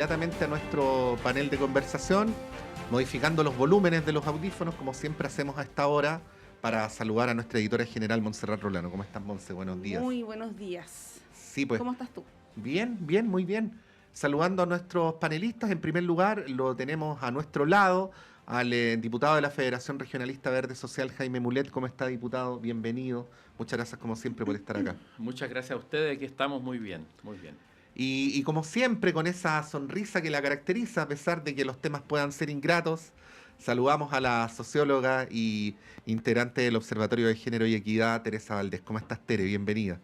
Inmediatamente a nuestro panel de conversación, modificando los volúmenes de los audífonos, como siempre hacemos a esta hora, para saludar a nuestra editora general, Montserrat Rolano. ¿Cómo estás, Monse? Buenos días. Muy buenos días. Sí, pues, ¿Cómo estás tú? bien, bien, muy bien. Saludando a nuestros panelistas, en primer lugar, lo tenemos a nuestro lado, al diputado de la Federación Regionalista Verde Social, Jaime Mulet. ¿Cómo está, diputado? Bienvenido. Muchas gracias, como siempre, por estar acá. Muchas gracias a ustedes, aquí estamos muy bien, muy bien. Y como siempre, con esa sonrisa que la caracteriza, a pesar de que los temas puedan ser ingratos, saludamos a la socióloga y integrante del Observatorio de Género y Equidad, Teresa Valdés. ¿Cómo estás, Tere? Bienvenida.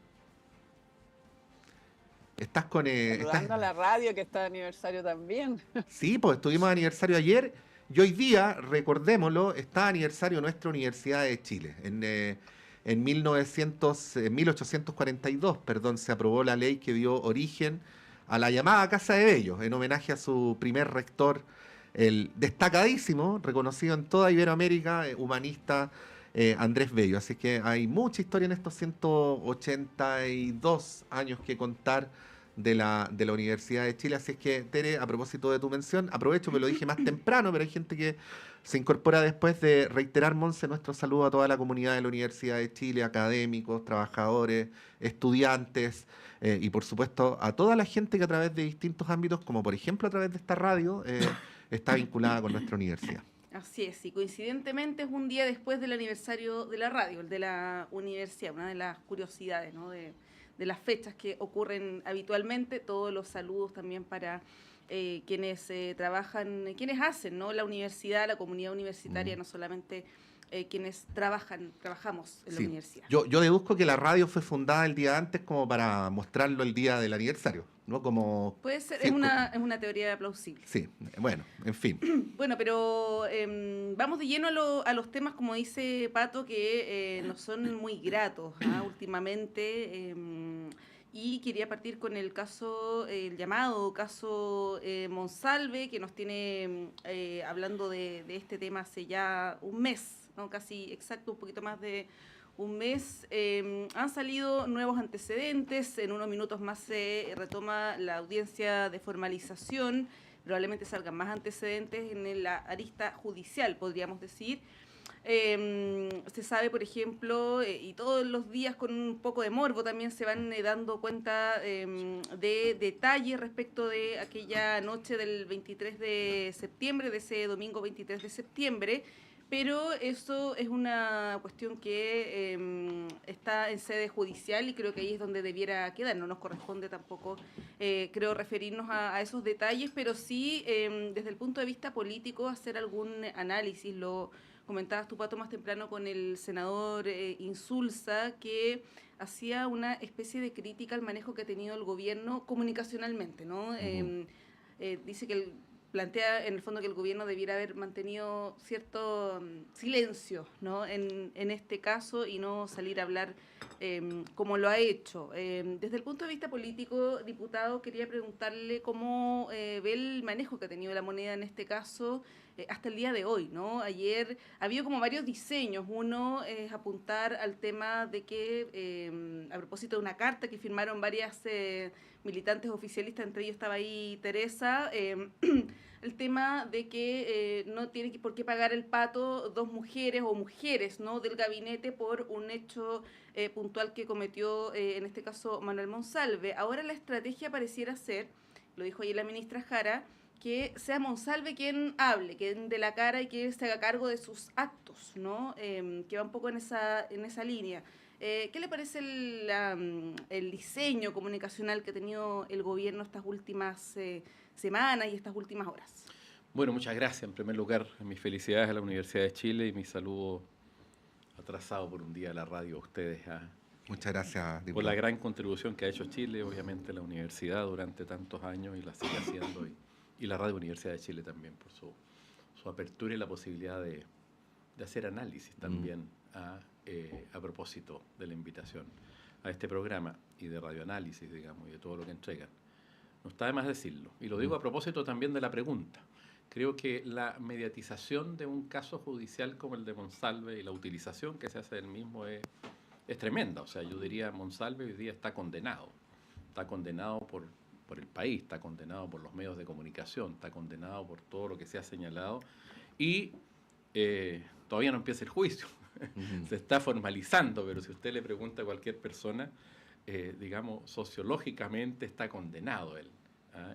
Estás con... Saludando a la radio que está de aniversario también. Sí, pues estuvimos de aniversario ayer y hoy día, recordémoslo, está de aniversario nuestra Universidad de Chile. En 1842, perdón, se aprobó la ley que dio origen a la llamada Casa de Bello, en homenaje a su primer rector, el destacadísimo, reconocido en toda Iberoamérica, humanista Andrés Bello. Así que hay mucha historia en estos 182 años que contar de la Universidad de Chile. Así es que, Tere, a propósito de tu mención, aprovecho que lo dije más temprano, pero hay gente que se incorpora después de reiterar, Monse, nuestro saludo a toda la comunidad de la Universidad de Chile, académicos, trabajadores, estudiantes, y por supuesto a toda la gente que a través de distintos ámbitos, como por ejemplo a través de esta radio, está vinculada con nuestra universidad. Así es, y coincidentemente es un día después del aniversario de la radio, el de la universidad, una de las curiosidades, ¿no? de las fechas que ocurren habitualmente. Todos los saludos también para quienes trabajan, quienes hacen, ¿no? La universidad, la comunidad universitaria, no solamente quienes trabajamos en la universidad. Yo deduzco que la radio fue fundada el día antes como para mostrarlo el día del aniversario, ¿no? Como puede ser, circo. Es una teoría plausible. Sí, bueno, en fin. Bueno, pero vamos de lleno a los temas, como dice Pato, que nos son muy gratos últimamente. Y quería partir con el caso, el llamado caso Monsalve, que nos tiene hablando de este tema hace ya un mes, ¿no? Casi exacto, un poquito más de un mes. Han salido nuevos antecedentes. En unos minutos más se retoma la audiencia de formalización. Probablemente salgan más antecedentes en la arista judicial, podríamos decir. Se sabe, por ejemplo, y todos los días con un poco de morbo también se van dando cuenta de detalles respecto de aquella noche del 23 de septiembre, de ese domingo 23 de septiembre, pero eso es una cuestión que está en sede judicial y creo que ahí es donde debiera quedar. No nos corresponde tampoco, creo, referirnos a esos detalles, pero sí, desde el punto de vista político, hacer algún análisis. Lo comentabas tú, Pato, más temprano con el senador Insulza, que hacía una especie de crítica al manejo que ha tenido el gobierno comunicacionalmente, ¿no? Dice que plantea en el fondo que el gobierno debiera haber mantenido cierto silencio, ¿no? en este caso, y no salir a hablar como lo ha hecho. Desde el punto de vista político, diputado, quería preguntarle cómo ve el manejo que ha tenido la moneda en este caso hasta el día de hoy, ¿no? Ayer había como varios diseños. Uno es apuntar al tema de que, a propósito de una carta que firmaron varias militantes oficialistas, entre ellos estaba ahí Teresa, el tema de que no tiene por qué pagar el pato dos mujeres o mujeres, ¿no? del gabinete por un hecho puntual que cometió, en este caso, Manuel Monsalve. Ahora la estrategia pareciera ser, lo dijo ayer la ministra Jara, que sea Monsalve quien hable, quien dé la cara y que se haga cargo de sus actos, ¿no? Que va un poco en esa línea. ¿Qué le parece el diseño comunicacional que ha tenido el gobierno estas últimas semanas y estas últimas horas? Bueno, muchas gracias. En primer lugar, mis felicidades a la Universidad de Chile y mi saludo atrasado por un día a la radio a ustedes. Muchas gracias, diputado. Por la gran contribución que ha hecho Chile, obviamente la universidad durante tantos años y la sigue haciendo, y la Radio Universidad de Chile también por su apertura y la posibilidad de hacer análisis también a propósito de la invitación a este programa y de radioanálisis, digamos, y de todo lo que entregan. No está de más decirlo. Y lo digo a propósito también de la pregunta. Creo que la mediatización de un caso judicial como el de Monsalve y la utilización que se hace del mismo es tremenda. O sea, yo diría Monsalve hoy día está condenado. Está condenado por por el país, está condenado por los medios de comunicación, está condenado por todo lo que se ha señalado y todavía no empieza el juicio. Se está formalizando, pero si usted le pregunta a cualquier persona, digamos, sociológicamente está condenado él.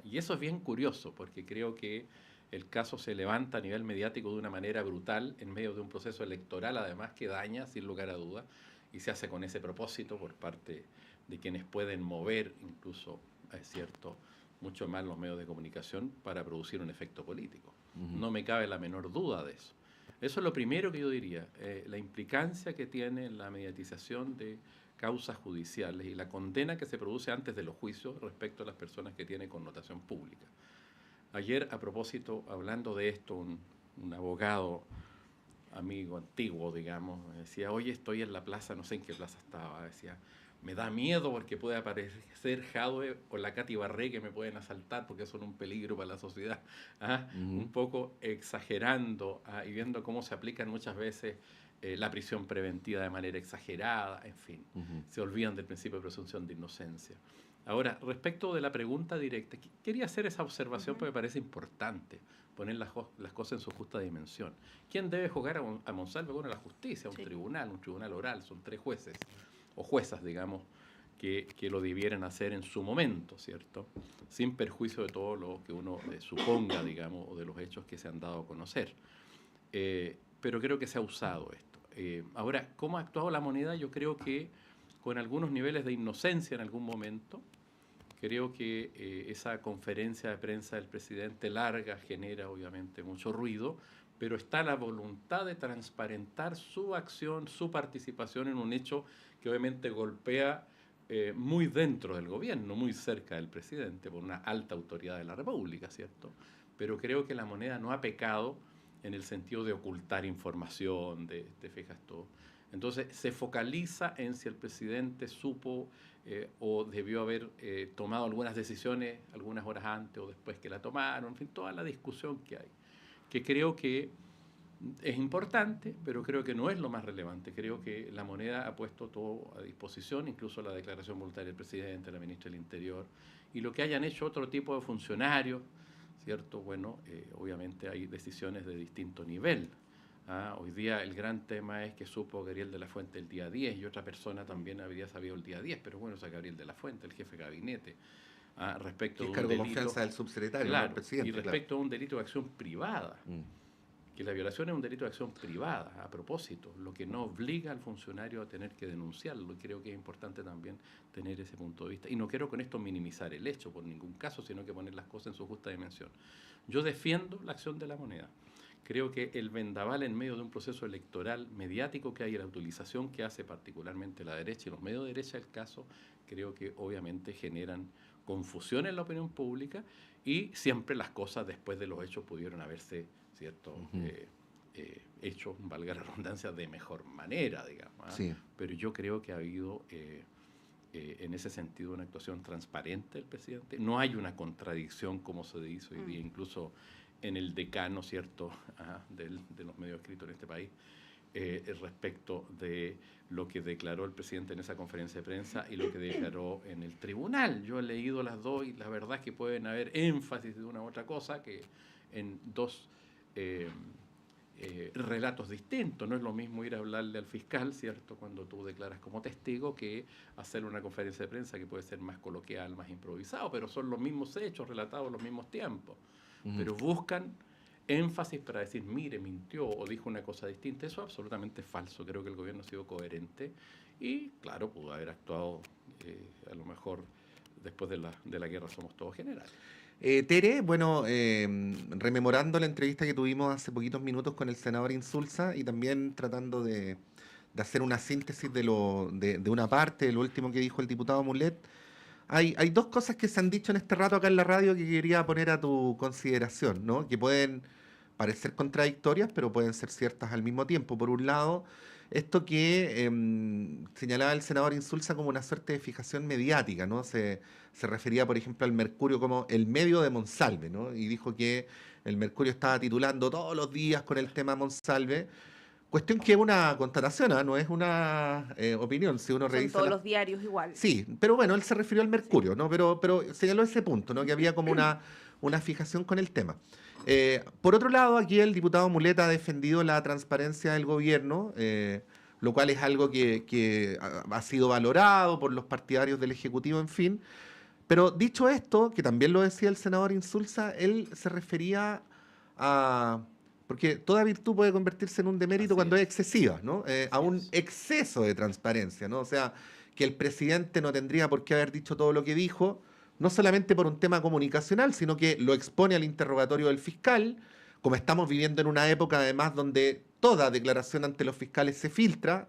Y eso es bien curioso, porque creo que el caso se levanta a nivel mediático de una manera brutal, en medio de un proceso electoral, además, que daña, sin lugar a dudas, y se hace con ese propósito por parte de quienes pueden mover, incluso, es cierto, mucho más los medios de comunicación para producir un efecto político. No me cabe la menor duda de eso. Eso es lo primero que yo diría, la implicancia que tiene la mediatización de causas judiciales y la condena que se produce antes de los juicios respecto a las personas que tienen connotación pública. Ayer, a propósito, hablando de esto, un abogado, amigo antiguo, digamos, decía, oye, estoy en la plaza, no sé en qué plaza estaba, decía, me da miedo porque puede aparecer Jadwe o la Katy Barré que me pueden asaltar porque son un peligro para la sociedad. Un poco exagerando y viendo cómo se aplican muchas veces la prisión preventiva de manera exagerada, en fin, se olvidan del principio de presunción de inocencia. Ahora, respecto de la pregunta directa, quería hacer esa observación porque me parece importante poner las cosas en su justa dimensión. ¿Quién debe juzgar a Monsalve? Bueno, la justicia, un tribunal oral, son 3 jueces o juezas, digamos, que lo debieran hacer en su momento, ¿cierto? Sin perjuicio de todo lo que uno suponga, digamos, o de los hechos que se han dado a conocer. Pero creo que se ha usado esto. Ahora, ¿cómo ha actuado la moneda? Yo creo que con algunos niveles de inocencia en algún momento. Creo que esa conferencia de prensa del presidente larga genera obviamente mucho ruido, pero está la voluntad de transparentar su acción, su participación en un hecho que obviamente golpea muy dentro del gobierno, muy cerca del presidente, por una alta autoridad de la República, ¿cierto? Pero creo que la moneda no ha pecado en el sentido de ocultar información, te fijas todo. Entonces se focaliza en si el presidente supo o debió haber tomado algunas decisiones algunas horas antes o después que la tomaron, en fin, toda la discusión que hay, que creo que es importante, pero creo que no es lo más relevante. Creo que la moneda ha puesto todo a disposición, incluso la declaración voluntaria del presidente, la ministra del Interior, y lo que hayan hecho otro tipo de funcionarios, ¿cierto? Bueno, obviamente hay decisiones de distinto nivel. Hoy día el gran tema es que supo Gabriel de la Fuente el día 10 y otra persona también habría sabido el día 10, pero bueno, es Gabriel de la Fuente, el jefe de gabinete, respecto de un cargo delito. Confianza del subsecretario, Claro, del presidente. y respecto a un delito de acción privada, que la violación es un delito de acción privada, a propósito, lo que no obliga al funcionario a tener que denunciarlo, y creo que es importante también tener ese punto de vista. Y no quiero con esto minimizar el hecho por ningún caso, sino que poner las cosas en su justa dimensión. Yo defiendo la acción de la moneda. Creo que el vendaval en medio de un proceso electoral mediático que hay, la utilización que hace particularmente la derecha y los medios de derecha del caso, creo que obviamente generan confusión en la opinión pública y siempre las cosas después de los hechos pudieron haberse, ¿cierto?, hecho, valga la redundancia, de mejor manera, digamos. Sí. Pero yo creo que ha habido en ese sentido una actuación transparente del presidente. No hay una contradicción como se dice hoy día, incluso en el decano, ¿cierto?, de los medios escritos en este país, respecto de lo que declaró el presidente en esa conferencia de prensa y lo que declaró en el tribunal. Yo he leído las dos y la verdad es que pueden haber énfasis de una u otra cosa que en dos relatos distintos. No es lo mismo ir a hablarle al fiscal, ¿cierto?, cuando tú declaras como testigo, que hacer una conferencia de prensa que puede ser más coloquial, más improvisado, pero son los mismos hechos relatados en los mismos tiempos. Pero buscan énfasis para decir, mire, mintió o dijo una cosa distinta. Eso es absolutamente falso. Creo que el gobierno ha sido coherente y, claro, pudo haber actuado a lo mejor después de la guerra somos todos generales. Tere, bueno, rememorando la entrevista que tuvimos hace poquitos minutos con el senador Insulza y también tratando de hacer una síntesis de una parte de lo último que dijo el diputado Mulet, hay dos cosas que se han dicho en este rato acá en la radio que quería poner a tu consideración, ¿no? Que pueden parecer contradictorias, pero pueden ser ciertas al mismo tiempo. Por un lado, esto que señalaba el senador Insulza como una suerte de fijación mediática, ¿no? Se refería, por ejemplo, al Mercurio como el medio de Monsalve, ¿no? Y dijo que el Mercurio estaba titulando todos los días con el tema Monsalve, Cuestión que es una constatación, ¿ah? No es una opinión, si uno Son revisa todos los diarios igual. Sí, pero bueno, él se refirió al Sí. mercurio, ¿no? Pero señaló ese punto, ¿no? Que había como una fijación con el tema. Por otro lado, aquí el diputado Muleta ha defendido la transparencia del gobierno, lo cual es algo que ha sido valorado por los partidarios del Ejecutivo, en fin. Pero dicho esto, que también lo decía el senador Insulza, él se refería a... Porque toda virtud puede convertirse en un demérito Así cuando es es. excesiva, ¿no? A Así un es. exceso de transparencia, ¿no? O sea, que el presidente no tendría por qué haber dicho todo lo que dijo, no solamente por un tema comunicacional, sino que lo expone al interrogatorio del fiscal, como estamos viviendo en una época además donde toda declaración ante los fiscales se filtra,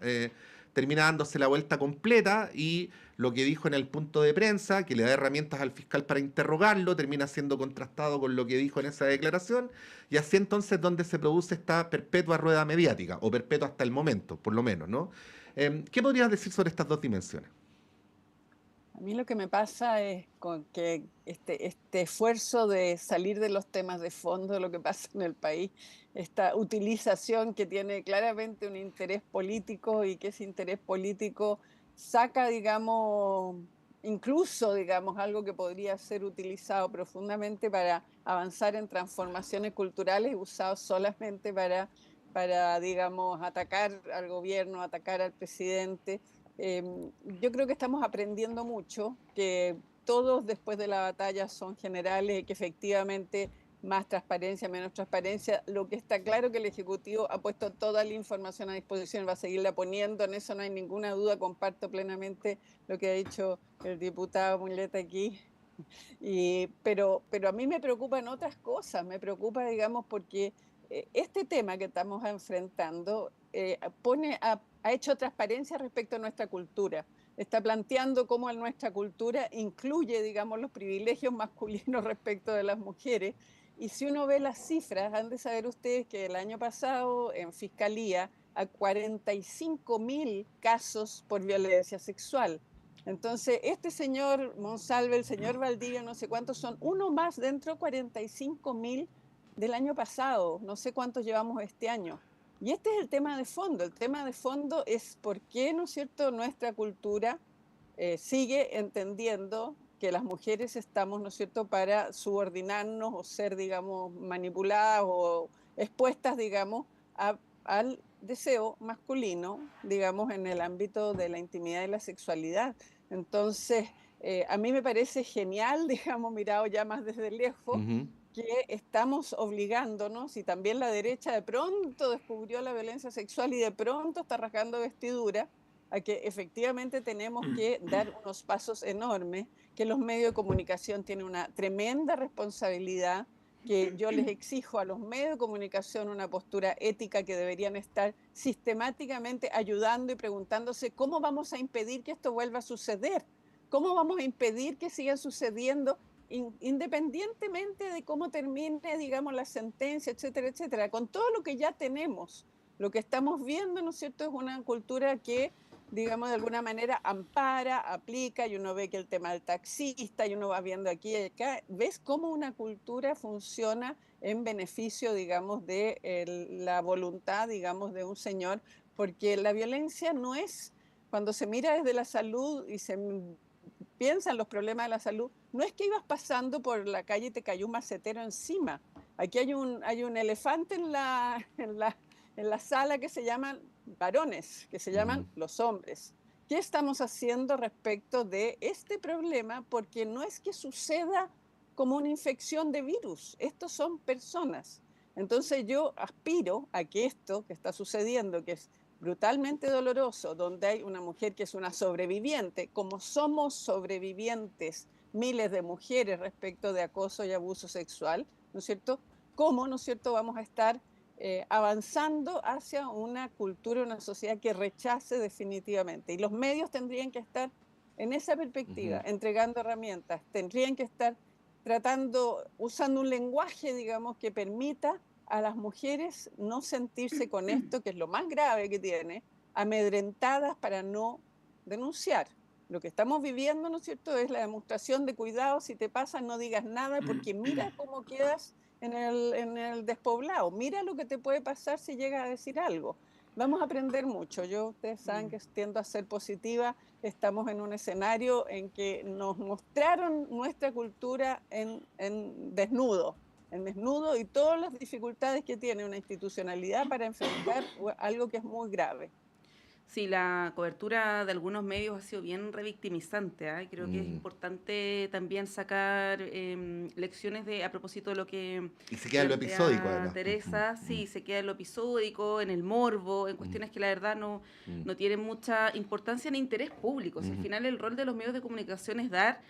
termina dándose la vuelta completa y lo que dijo en el punto de prensa, que le da herramientas al fiscal para interrogarlo, termina siendo contrastado con lo que dijo en esa declaración, y así entonces donde se produce esta perpetua rueda mediática, o perpetua hasta el momento, por lo menos, ¿no? ¿Qué podrías decir sobre estas dos dimensiones? A mí lo que me pasa es con que este esfuerzo de salir de los temas de fondo de lo que pasa en el país, esta utilización que tiene claramente un interés político y que ese interés político saca, digamos, incluso, digamos, algo que podría ser utilizado profundamente para avanzar en transformaciones culturales, usado solamente digamos, atacar al gobierno, atacar al presidente. Yo creo que estamos aprendiendo mucho, que todos después de la batalla son generales y que efectivamente más transparencia, menos transparencia. Lo que está claro que el Ejecutivo ha puesto toda la información a disposición, va a seguirla poniendo, en eso no hay ninguna duda, comparto plenamente lo que ha dicho el diputado Muleta aquí. Pero a mí me preocupan otras cosas, me preocupa, digamos, porque este tema que estamos enfrentando ha hecho transparencia respecto a nuestra cultura. Está planteando cómo nuestra cultura incluye, digamos, los privilegios masculinos respecto de las mujeres. Y si uno ve las cifras, han de saber ustedes que el año pasado en Fiscalía a 45.000 casos por violencia sexual. Entonces, este señor Monsalve, el señor Valdivia, no sé cuántos son, uno más dentro, 45.000 del año pasado, no sé cuántos llevamos este año. Y este es el tema de fondo. El tema de fondo es por qué, ¿no es cierto?, nuestra cultura sigue entendiendo que las mujeres estamos, ¿no es cierto?, para subordinarnos o ser, digamos, manipuladas o expuestas, digamos, al deseo masculino, digamos, en el ámbito de la intimidad y la sexualidad. Entonces, a mí me parece genial, digamos, mirado ya más desde lejos, Ujú. que estamos obligándonos, y también la derecha de pronto descubrió la violencia sexual y de pronto está rasgando vestidura, a que efectivamente tenemos que dar unos pasos enormes, que los medios de comunicación tienen una tremenda responsabilidad, que yo les exijo a los medios de comunicación una postura ética, que deberían estar sistemáticamente ayudando y preguntándose cómo vamos a impedir que esto vuelva a suceder, cómo vamos a impedir que siga sucediendo independientemente de cómo termine, digamos, la sentencia, etcétera, etcétera. Con todo lo que ya tenemos, lo que estamos viendo, ¿no es cierto?, es una cultura que, digamos, de alguna manera ampara, aplica, y uno ve que el tema del taxista, y uno va viendo aquí y acá, ves cómo una cultura funciona en beneficio, digamos, de la voluntad, digamos, de un señor, porque la violencia no es, cuando se mira desde la salud y se piensa en los problemas de la salud, no es que ibas pasando por la calle y te cayó un macetero encima. Aquí hay un elefante en la sala que se llaman varones, que se llaman Ujú. los hombres. ¿Qué estamos haciendo respecto de este problema? Porque no es que suceda como una infección de virus, estos son personas. Entonces yo aspiro a que esto que está sucediendo, que es brutalmente doloroso, donde hay una mujer que es una sobreviviente, como somos sobrevivientes miles de mujeres respecto de acoso y abuso sexual, ¿no es cierto? ¿Cómo, no es cierto?, vamos a estar avanzando hacia una cultura, una sociedad que rechace definitivamente. Y los medios tendrían que estar en esa perspectiva, Ujú. entregando herramientas, tendrían que estar tratando, usando un lenguaje, digamos, que permita a las mujeres no sentirse con esto, que es lo más grave que tiene, amedrentadas para no denunciar. Lo que estamos viviendo, ¿no es cierto?, es la demostración de cuidado, si te pasa no digas nada, porque mira cómo quedas en el despoblado, mira lo que te puede pasar si llegas a decir algo. Vamos a aprender mucho. Ustedes saben que tiendo a ser positiva. Estamos en un escenario en que nos mostraron nuestra cultura en desnudo y todas las dificultades que tiene una institucionalidad para enfrentar algo que es muy grave. Sí, la cobertura de algunos medios ha sido bien revictimizante, ¿ah? Creo que es Mm. importante también sacar lecciones a propósito de lo que Y se queda en lo episódico, plantea además. Teresa. Sí, se queda en lo episódico, en el morbo, en cuestiones que la verdad no tienen mucha importancia ni interés público. O sea, al final el rol de los medios de comunicación es dar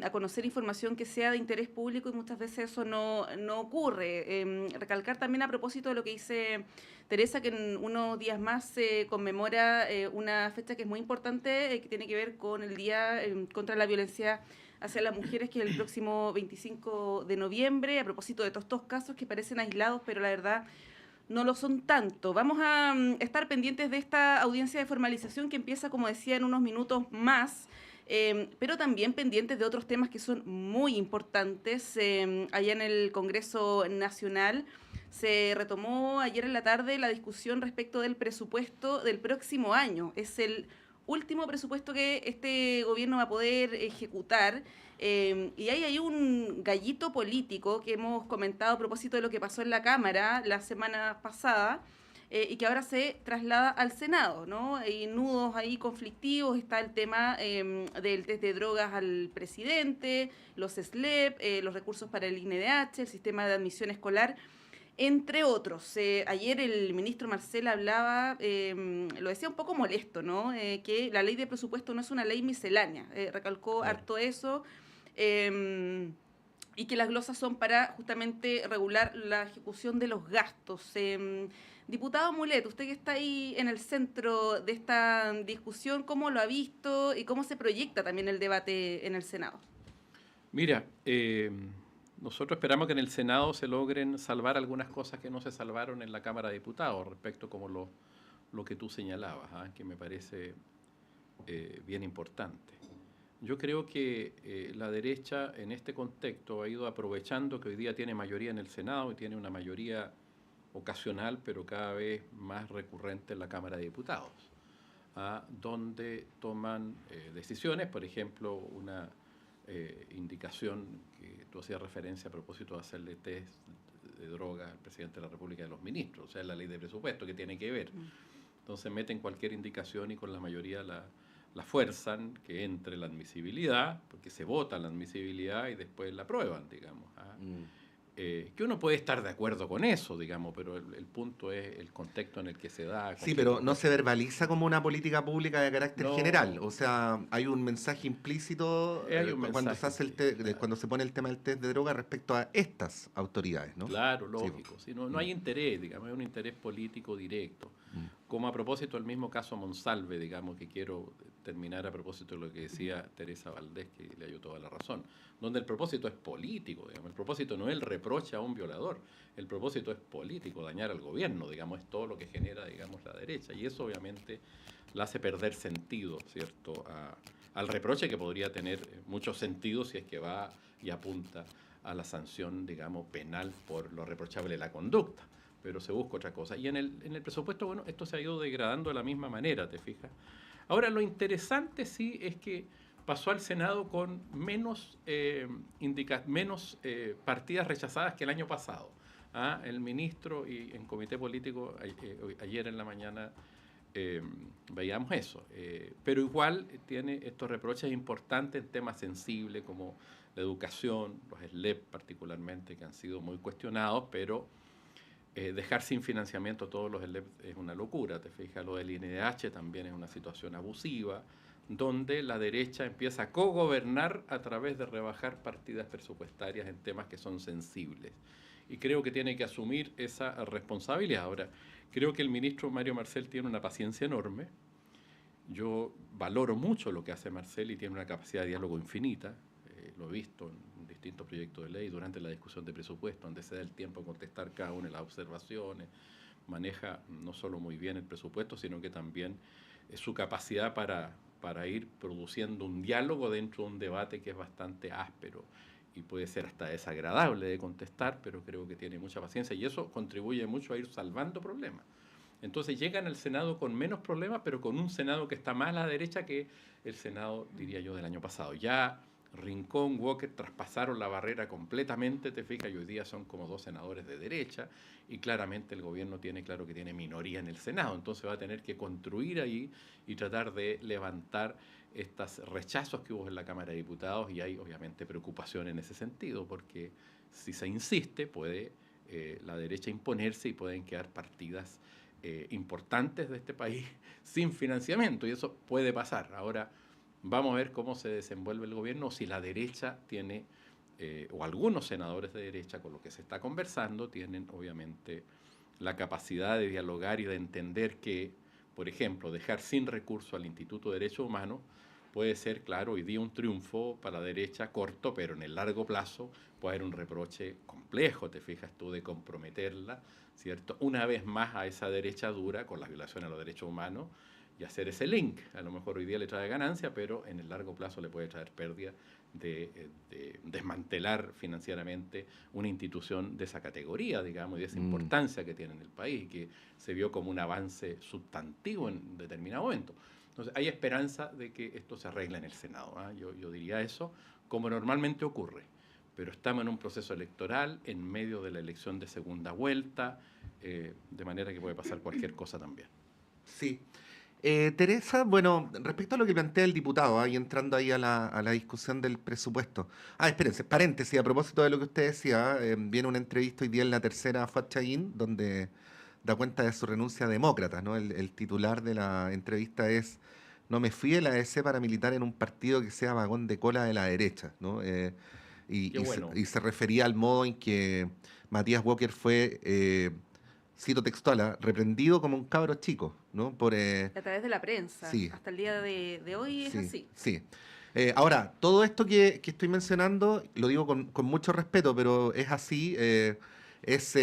a conocer información que sea de interés público y muchas veces eso no ocurre. Recalcar también a propósito de lo que dice Teresa, que en unos días más se conmemora una fecha que es muy importante, que tiene que ver con el Día contra la Violencia hacia las Mujeres, que es el próximo 25 de noviembre, a propósito de todos estos casos que parecen aislados, pero la verdad no lo son tanto. Vamos a estar pendientes de esta audiencia de formalización que empieza, como decía, en unos minutos más. Pero también pendientes de otros temas que son muy importantes. Allá en el Congreso Nacional se retomó ayer en la tarde la discusión respecto del presupuesto del próximo año. Es el último presupuesto que este gobierno va a poder ejecutar. Y hay ahí un gallito político que hemos comentado a propósito de lo que pasó en la Cámara la semana pasada, y que ahora se traslada al Senado, ¿no? Hay nudos ahí conflictivos, está el tema del test de drogas al presidente, los SLEP, los recursos para el INDH, el sistema de admisión escolar, entre otros. Ayer el ministro Marcel hablaba, lo decía un poco molesto, ¿no? Que la ley de presupuesto no es una ley miscelánea, recalcó harto eso. Y que las glosas son para justamente regular la ejecución de los gastos. Diputado Mulet, usted que está ahí en el centro de esta discusión, ¿cómo lo ha visto y cómo se proyecta también el debate en el Senado? Mira, nosotros esperamos que en el Senado se logren salvar algunas cosas que no se salvaron en la Cámara de Diputados, respecto como lo que tú señalabas, que me parece bien importante. Yo creo que la derecha en este contexto ha ido aprovechando que hoy día tiene mayoría en el Senado y tiene una mayoría ocasional, pero cada vez más recurrente en la Cámara de Diputados, donde toman decisiones, por ejemplo, una indicación que tú hacías referencia a propósito de hacerle test de droga al presidente de la República y a los ministros, o sea, la ley de presupuesto que tiene que ver. Entonces meten cualquier indicación y con la mayoría la fuerzan que entre la admisibilidad, porque se vota la admisibilidad y después la aprueban, digamos. Que uno puede estar de acuerdo con eso, digamos, pero el punto es el contexto en el que se da. Sí, pero no se verbaliza como una política pública de carácter No. general. O sea, hay un mensaje implícito Hay un cuando mensaje, se hace claro. cuando se pone el tema del test de droga respecto a estas autoridades, ¿no? Claro, Sí, lógico. Sí, no hay interés, digamos, es un interés político directo. Como a propósito del mismo caso Monsalve, digamos, que quiero terminar a propósito de lo que decía Teresa Valdés, que le dio toda la razón, donde el propósito es político, digamos, el propósito no es el reproche a un violador, el propósito es político, dañar al gobierno, digamos, es todo lo que genera, digamos, la derecha, y eso obviamente la hace perder sentido, ¿cierto?, al reproche, que podría tener muchos sentidos si es que va y apunta a la sanción, digamos, penal por lo reprochable de la conducta, pero se busca otra cosa. Y en el presupuesto, bueno, esto se ha ido degradando de la misma manera, ¿te fijas? Ahora, lo interesante sí es que pasó al Senado con menos partidas rechazadas que el año pasado. El ministro y en comité político ayer en la mañana veíamos eso. Pero igual tiene estos reproches importantes en temas sensibles como la educación, los SLEP particularmente, que han sido muy cuestionados, pero dejar sin financiamiento todos los SLEP es una locura. Te fijas, lo del INDH también es una situación abusiva, donde la derecha empieza a cogobernar a través de rebajar partidas presupuestarias en temas que son sensibles. Y creo que tiene que asumir esa responsabilidad. Ahora, creo que el ministro Mario Marcel tiene una paciencia enorme. Yo valoro mucho lo que hace Marcel y tiene una capacidad de diálogo infinita. Lo he visto en distintos proyectos de ley durante la discusión de presupuesto, donde se da el tiempo de contestar cada una de las observaciones. Maneja no solo muy bien el presupuesto, sino que también su capacidad para ir produciendo un diálogo dentro de un debate que es bastante áspero y puede ser hasta desagradable de contestar, pero creo que tiene mucha paciencia y eso contribuye mucho a ir salvando problemas. Entonces llegan al Senado con menos problemas, pero con un Senado que está más a la derecha que el Senado, diría yo, del año pasado. Ya Rincón, Walker traspasaron la barrera completamente, te fijas, y hoy día son como 2 senadores de derecha, y claramente el gobierno tiene claro que tiene minoría en el Senado, entonces va a tener que construir ahí y tratar de levantar estos rechazos que hubo en la Cámara de Diputados, y hay obviamente preocupación en ese sentido, porque si se insiste puede la derecha imponerse y pueden quedar partidas importantes de este país sin financiamiento, y eso puede pasar. Ahora vamos a ver cómo se desenvuelve el gobierno, si la derecha tiene, o algunos senadores de derecha, con lo que se está conversando, tienen obviamente la capacidad de dialogar y de entender que, por ejemplo, dejar sin recurso al Instituto de Derechos Humanos puede ser, claro, hoy día un triunfo para la derecha corto, pero en el largo plazo puede haber un reproche complejo, te fijas tú, de comprometerla, ¿cierto? Una vez más a esa derecha dura con las violaciones a los derechos humanos y hacer ese link. A lo mejor hoy día le trae ganancia, pero en el largo plazo le puede traer pérdida de desmantelar financieramente una institución de esa categoría, digamos, y de esa importancia que tiene en el país y que se vio como un avance sustantivo en determinado momento. Entonces, hay esperanza de que esto se arregle en el Senado, ¿eh? Yo diría eso, como normalmente ocurre. Pero estamos en un proceso electoral, en medio de la elección de segunda vuelta, de manera que puede pasar cualquier cosa también. Sí. Teresa, bueno, respecto a lo que plantea el diputado, y entrando ahí a la discusión del presupuesto. Espérense, paréntesis, a propósito de lo que usted decía, viene una entrevista hoy día en La Tercera a Fuad Chahín, donde da cuenta de su renuncia a Demócratas, ¿no? El titular de la entrevista es: no me fui de la ADC para militar en un partido que sea vagón de cola de la derecha, ¿no? Qué bueno. Y se refería al modo en que Matías Walker fue, cito textual, reprendido como un cabro chico, ¿no? A través de la prensa. Sí, Hasta el día de hoy es sí, así. sí. Ahora, todo esto que estoy mencionando, lo digo con mucho respeto, pero es así, es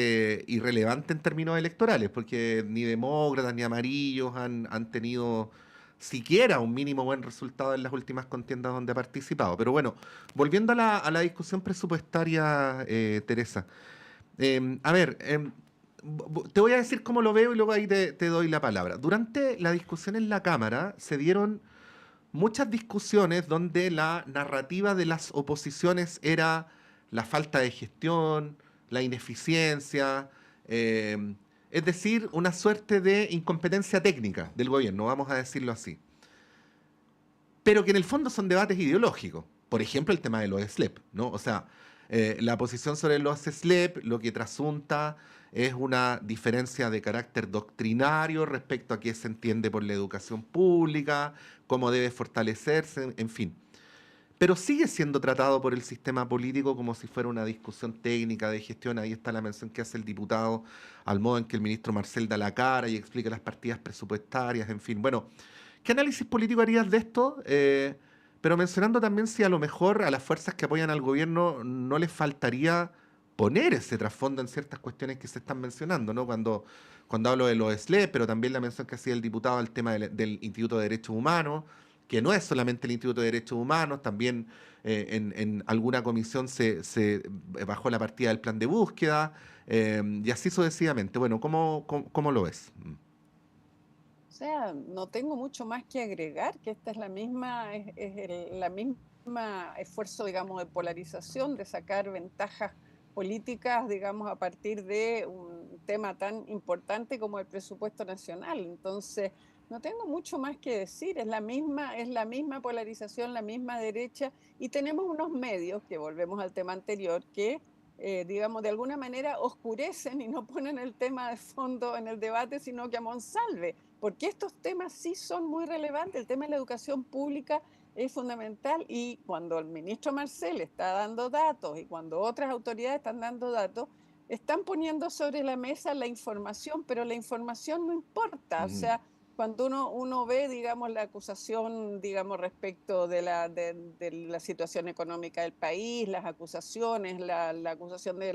irrelevante en términos electorales, porque ni demócratas ni amarillos han tenido siquiera un mínimo buen resultado en las últimas contiendas donde ha participado. Pero bueno, volviendo a la discusión presupuestaria, Teresa. A ver, te voy a decir cómo lo veo y luego ahí te doy la palabra. Durante la discusión en la Cámara se dieron muchas discusiones donde la narrativa de las oposiciones era la falta de gestión, la ineficiencia, es decir, una suerte de incompetencia técnica del gobierno, vamos a decirlo así. Pero que en el fondo son debates ideológicos. Por ejemplo, el tema de los SLEP, ¿no? O sea, la posición sobre los SLEP lo que trasunta es una diferencia de carácter doctrinario respecto a qué se entiende por la educación pública, cómo debe fortalecerse, en fin. Pero sigue siendo tratado por el sistema político como si fuera una discusión técnica de gestión. Ahí está la mención que hace el diputado al modo en que el ministro Marcel da la cara y explica las partidas presupuestarias, en fin. Bueno, ¿qué análisis político harías de esto? Pero mencionando también si a lo mejor a las fuerzas que apoyan al gobierno no les faltaría poner ese trasfondo en ciertas cuestiones que se están mencionando, ¿no? Cuando hablo de los SLE, pero también la mención que hacía el diputado al tema del Instituto de Derechos Humanos, que no es solamente el Instituto de Derechos Humanos, también en alguna comisión se bajó la partida del plan de búsqueda, y así sucesivamente. Bueno, ¿cómo lo ves? O sea, no tengo mucho más que agregar, que esta es la misma, la misma esfuerzo, digamos, de polarización, de sacar ventajas políticas, digamos, a partir de un tema tan importante como el presupuesto nacional. Entonces, no tengo mucho más que decir, es la misma polarización, la misma derecha, y tenemos unos medios, que volvemos al tema anterior, que digamos, de alguna manera oscurecen y no ponen el tema de fondo en el debate, sino que a monsalve, porque estos temas sí son muy relevantes. El tema de la educación pública es fundamental, y cuando el ministro Marcel está dando datos y cuando otras autoridades están dando datos, están poniendo sobre la mesa la información, pero la información no importa. O sea, cuando uno ve, digamos, la acusación, digamos, respecto de la situación económica del país, las acusaciones, la acusación de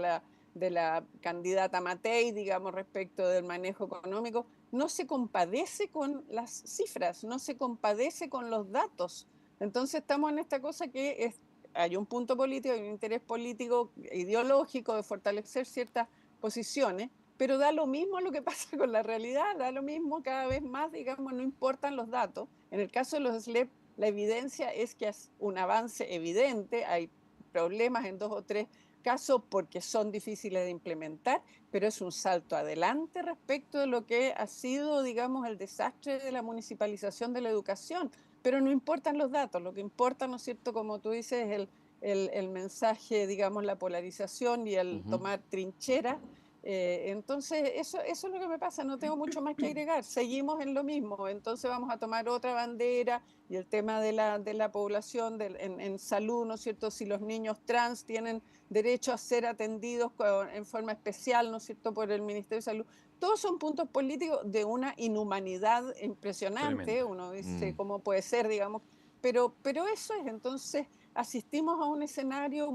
la candidata Matei, digamos, respecto del manejo económico, no se compadece con las cifras, no se compadece con los datos. Entonces estamos en esta cosa que hay un punto político, hay un interés político, ideológico, de fortalecer ciertas posiciones, pero da lo mismo lo que pasa con la realidad, da lo mismo cada vez más, digamos, no importan los datos. En el caso de los SLEP, la evidencia es que es un avance evidente, hay problemas en 2 o 3 casos porque son difíciles de implementar, pero es un salto adelante respecto de lo que ha sido, digamos, el desastre de la municipalización de la educación. Pero no importan los datos, lo que importa, ¿no es cierto?, como tú dices, es el mensaje, digamos, la polarización y el tomar trinchera. Entonces, eso es lo que me pasa, no tengo mucho más que agregar, seguimos en lo mismo, entonces vamos a tomar otra bandera y el tema de la población en salud, ¿no es cierto?, si los niños trans tienen derecho a ser atendidos en forma especial, ¿no es cierto?, por el Ministerio de Salud. Todos son puntos políticos de una inhumanidad impresionante, Tremenda. uno dice, ¿cómo puede ser, digamos? Pero eso es, entonces asistimos a un escenario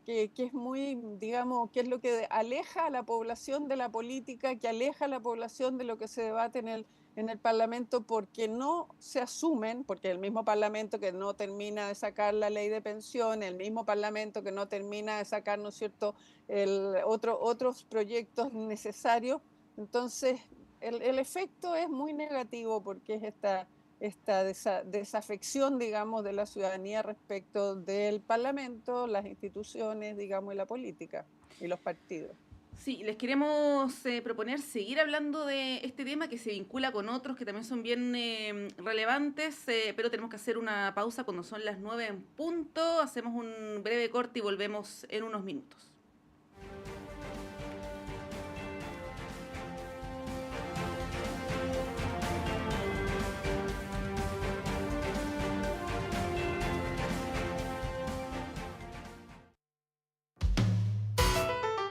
que es muy, digamos, que es lo que aleja a la población de la política, que aleja a la población de lo que se debate en el Parlamento, porque no se asumen, porque el mismo Parlamento que no termina de sacar la ley de pensiones, el mismo Parlamento que no termina de sacar, ¿no es cierto?, otros proyectos necesarios. Entonces, el efecto es muy negativo porque es esta desafección, digamos, de la ciudadanía respecto del Parlamento, las instituciones, digamos, y la política y los partidos. Sí, les queremos proponer seguir hablando de este tema que se vincula con otros que también son bien relevantes, pero tenemos que hacer una pausa cuando son las 9 en punto. Hacemos un breve corte y volvemos en unos minutos.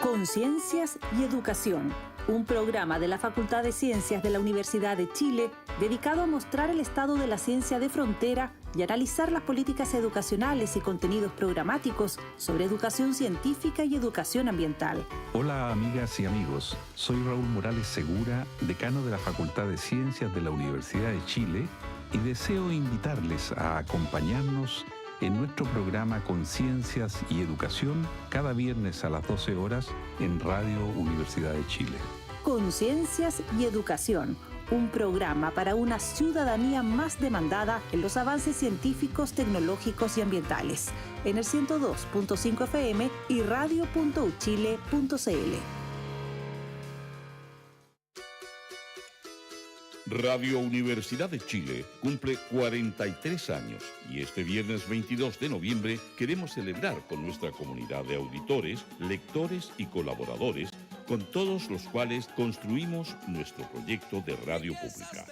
Conciencias y Educación, un programa de la Facultad de Ciencias de la Universidad de Chile dedicado a mostrar el estado de la ciencia de frontera y analizar las políticas educacionales y contenidos programáticos sobre educación científica y educación ambiental. Hola amigas y amigos, soy Raúl Morales Segura, decano de la Facultad de Ciencias de la Universidad de Chile y deseo invitarles a acompañarnos en nuestro programa Conciencias y Educación cada viernes a las 12 horas en Radio Universidad de Chile. Conciencias y Educación, un programa para una ciudadanía más demandada en los avances científicos, tecnológicos y ambientales, en el 102.5 FM y radio.uchile.cl. Radio Universidad de Chile cumple 43 años y este viernes 22 de noviembre queremos celebrar con nuestra comunidad de auditores, lectores y colaboradores, con todos los cuales construimos nuestro proyecto de radio pública.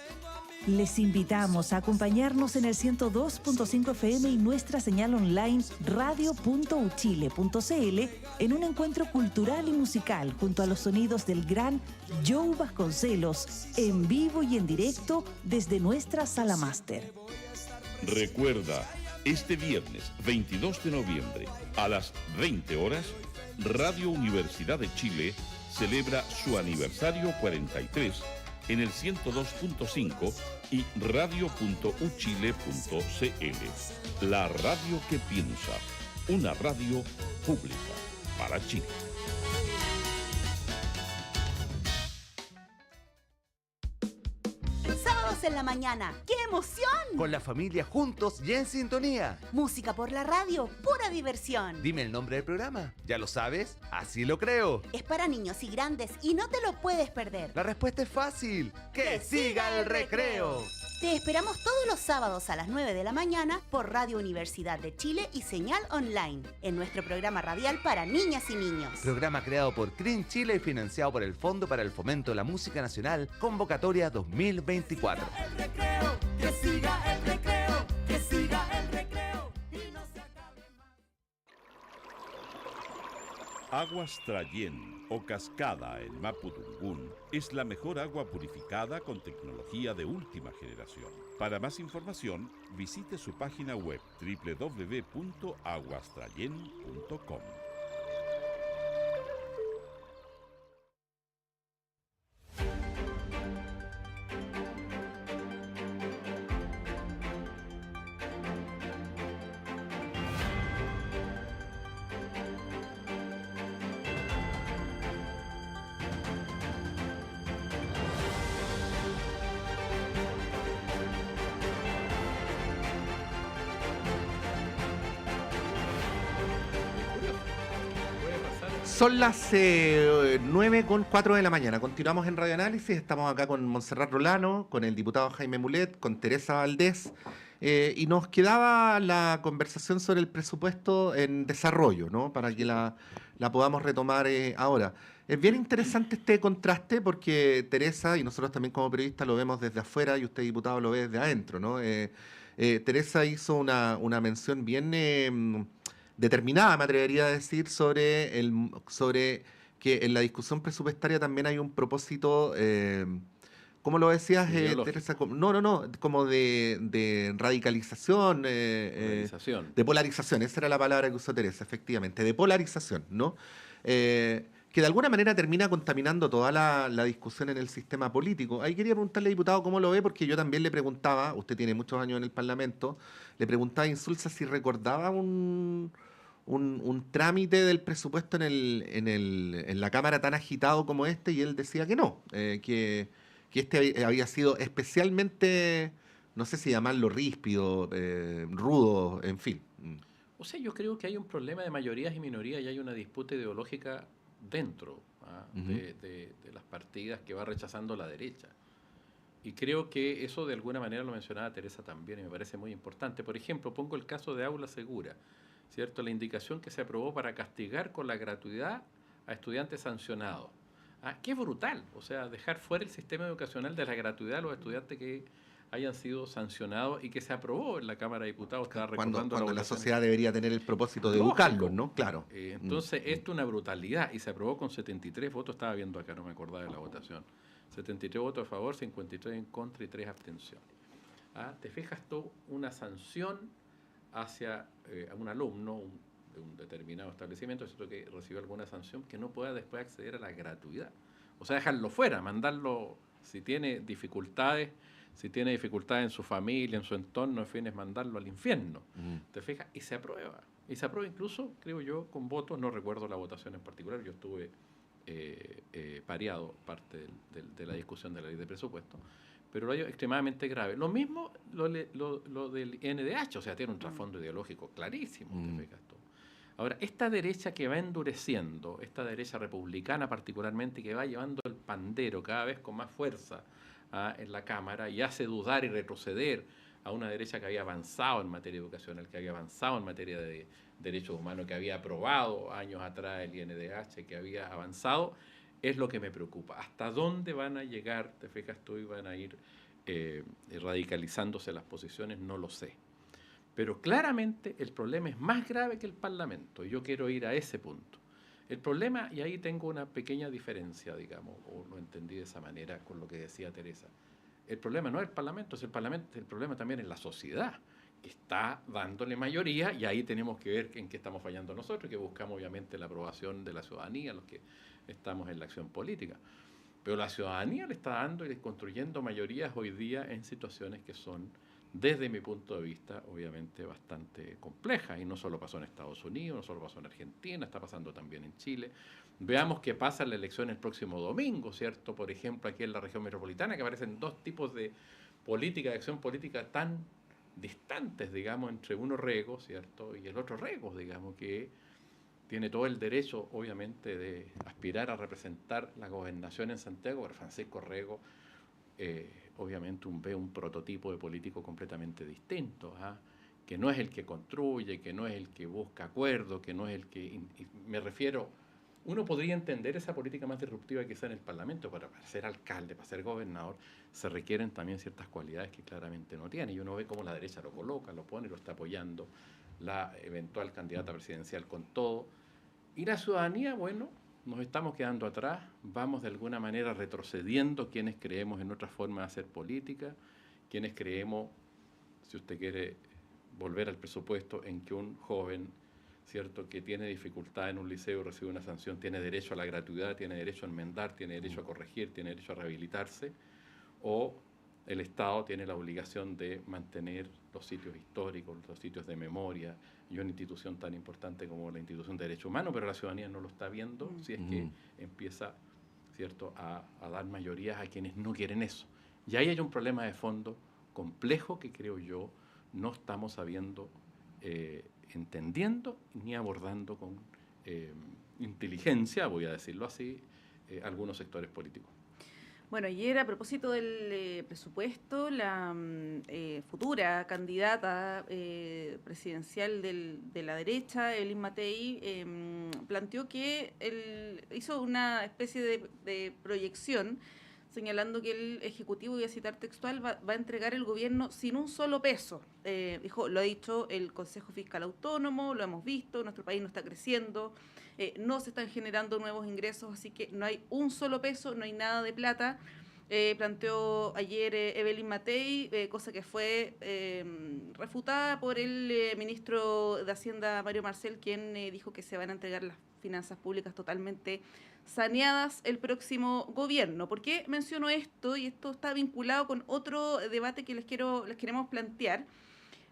Les invitamos a acompañarnos en el 102.5 FM y nuestra señal online radio.uchile.cl en un encuentro cultural y musical junto a los sonidos del gran Joe Vasconcelos, en vivo y en directo desde nuestra sala máster. Recuerda, este viernes 22 de noviembre a las 20 horas, Radio Universidad de Chile celebra su aniversario 43 en el 102.5 y radio.uchile.cl. La radio que piensa, una radio pública para Chile. Sábados en la mañana, ¡qué emoción! Con la familia juntos y en sintonía. Música por la radio, pura diversión. Dime el nombre del programa. ¿Ya lo sabes? Así lo creo. Es para niños y grandes y no te lo puedes perder. La respuesta es fácil. ¡Que siga el recreo! Te esperamos todos los sábados a las 9 de la mañana por Radio Universidad de Chile y señal online, en nuestro programa radial para niñas y niños. Programa creado por CRIN Chile y financiado por el Fondo para el Fomento de la Música Nacional, Convocatoria 2024. Que siga el recreo, que siga el recreo y no se acabe más. Aguas Trayén o Cascada en Mapudungún es la mejor agua purificada con tecnología de última generación. Para más información, visite su página web www.aguastrayen.com. Son las 9:04 de la mañana. Continuamos en Radio Análisis. Estamos acá con Montserrat Rolano, con el diputado Jaime Mulet, con Teresa Valdés. Y nos quedaba la conversación sobre el presupuesto en desarrollo, ¿no? Para que la podamos retomar ahora. Es bien interesante este contraste porque Teresa, y nosotros también como periodistas lo vemos desde afuera y usted, diputado, lo ve desde adentro, ¿no? Teresa hizo una mención bien determinada, me atrevería a decir, sobre que en la discusión presupuestaria también hay un propósito, ¿cómo lo decías, Teresa? Como de radicalización, de polarización, esa era la palabra que usó Teresa, efectivamente, de polarización, ¿no? Que de alguna manera termina contaminando toda la discusión en el sistema político. Ahí quería preguntarle, diputado, cómo lo ve, porque yo también le preguntaba, usted tiene muchos años en el Parlamento, le preguntaba a Insulza si recordaba un trámite del presupuesto en la Cámara tan agitado como este, y él decía que no, que este había sido especialmente, no sé si llamarlo ríspido, rudo, en fin. O sea, yo creo que hay un problema de mayorías y minorías y hay una disputa ideológica dentro de las partidas que va rechazando la derecha. Y creo que eso de alguna manera lo mencionaba Teresa también y me parece muy importante. Por ejemplo, pongo el caso de Aula Segura, ¿cierto? La indicación que se aprobó para castigar con la gratuidad a estudiantes sancionados. ¡Qué brutal! O sea, dejar fuera el sistema educacional de la gratuidad a los estudiantes que hayan sido sancionados y que se aprobó en la Cámara de Diputados. Cuando la sociedad debería tener el propósito de educarlos, ¿no? Claro. Entonces, esto es una brutalidad y se aprobó con 73 votos, estaba viendo acá, no me acordaba de la votación. 73 votos a favor, 53 en contra y 3 abstenciones. ¿Te fijas tú? Una sanción hacia un alumno de un determinado establecimiento, ¿cierto?, que recibió alguna sanción, que no pueda después acceder a la gratuidad. O sea, dejarlo fuera, mandarlo, si tiene dificultades en su familia, en su entorno, en fin, es mandarlo al infierno. ¿Te fijas? Y se aprueba. Y se aprueba incluso, creo yo, con votos, no recuerdo la votación en particular, yo estuve pareado parte de la discusión de la ley de presupuesto, pero lo hay extremadamente grave. Lo mismo lo del INDH, o sea, tiene un trasfondo ideológico clarísimo, ¿te fijas tú? Ahora, esta derecha que va endureciendo, esta derecha republicana particularmente, que va llevando el pandero cada vez con más fuerza en la Cámara y hace dudar y retroceder a una derecha que había avanzado en materia educacional, que había avanzado en materia de derechos humanos, que había aprobado años atrás el INDH, que había avanzado, es lo que me preocupa. ¿Hasta dónde van a llegar, te fijas tú, y van a ir radicalizándose las posiciones? No lo sé. Pero claramente el problema es más grave que el Parlamento, y yo quiero ir a ese punto. El problema, y ahí tengo una pequeña diferencia, digamos, o lo entendí de esa manera con lo que decía Teresa, el problema no es el Parlamento, el problema también es la sociedad, que está dándole mayoría, y ahí tenemos que ver en qué estamos fallando nosotros, que buscamos obviamente la aprobación de la ciudadanía, los que estamos en la acción política. Pero la ciudadanía le está dando y construyendo mayorías hoy día en situaciones que son, desde mi punto de vista, obviamente bastante complejas. Y no solo pasó en Estados Unidos, no solo pasó en Argentina, está pasando también en Chile. Veamos qué pasa en la elección el próximo domingo, ¿cierto? Por ejemplo, aquí en la región metropolitana, que aparecen dos tipos de política, de acción política tan distantes, digamos, entre uno Rego, ¿cierto?, y el otro Rego, digamos, que tiene todo el derecho, obviamente, de aspirar a representar la gobernación en Santiago, pero Francisco Rego, obviamente, ve un prototipo de político completamente distinto, que no es el que construye, que no es el que busca acuerdo, que no es el que... me refiero, uno podría entender esa política más disruptiva que está en el Parlamento, pero para ser alcalde, para ser gobernador, se requieren también ciertas cualidades que claramente no tiene, y uno ve cómo la derecha lo coloca, lo pone, lo está apoyando, la eventual candidata presidencial con todo, y la ciudadanía, bueno, nos estamos quedando atrás, vamos de alguna manera retrocediendo quienes creemos en otra forma de hacer política, quienes creemos, si usted quiere volver al presupuesto, en que un joven, ¿cierto?, que tiene dificultad en un liceo, recibe una sanción, tiene derecho a la gratuidad, tiene derecho a enmendar, tiene derecho a corregir, tiene derecho a rehabilitarse, o el Estado tiene la obligación de mantener los sitios históricos, los sitios de memoria, y una institución tan importante como la institución de Derechos Humanos, pero la ciudadanía no lo está viendo si es que empieza, ¿cierto?, a dar mayorías a quienes no quieren eso. Y ahí hay un problema de fondo complejo que creo yo no estamos sabiendo, entendiendo ni abordando inteligencia, voy a decirlo así, algunos sectores políticos. Bueno, ayer a propósito del presupuesto, la futura candidata presidencial de la derecha, Evelyn Matei, planteó que hizo una especie de proyección señalando que el Ejecutivo, voy a citar textual, va a entregar el gobierno sin un solo peso. Dijo, lo ha dicho el Consejo Fiscal Autónomo, lo hemos visto, nuestro país no está creciendo, no se están generando nuevos ingresos, así que no hay un solo peso, no hay nada de plata. Planteó ayer Evelyn Matei, cosa que fue refutada por el ministro de Hacienda, Mario Marcel, quien dijo que se van a entregar las finanzas públicas totalmente saneadas el próximo gobierno. ¿Por qué menciono esto? Y esto está vinculado con otro debate que les queremos plantear,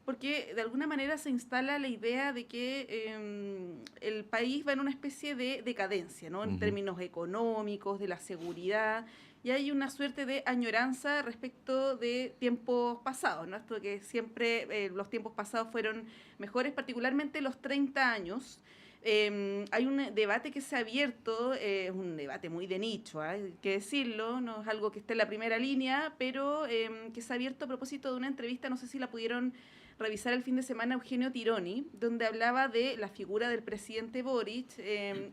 porque de alguna manera se instala la idea de que el país va en una especie de decadencia, ¿no? En términos económicos, de la seguridad, y hay una suerte de añoranza respecto de tiempos pasados, ¿no? Esto de que siempre los tiempos pasados fueron mejores, particularmente los 30 años. Hay un debate que se ha abierto, es un debate muy de nicho, hay que decirlo, no es algo que esté en la primera línea, pero que se ha abierto a propósito de una entrevista, no sé si la pudieron revisar el fin de semana, Eugenio Tironi, donde hablaba de la figura del presidente Boric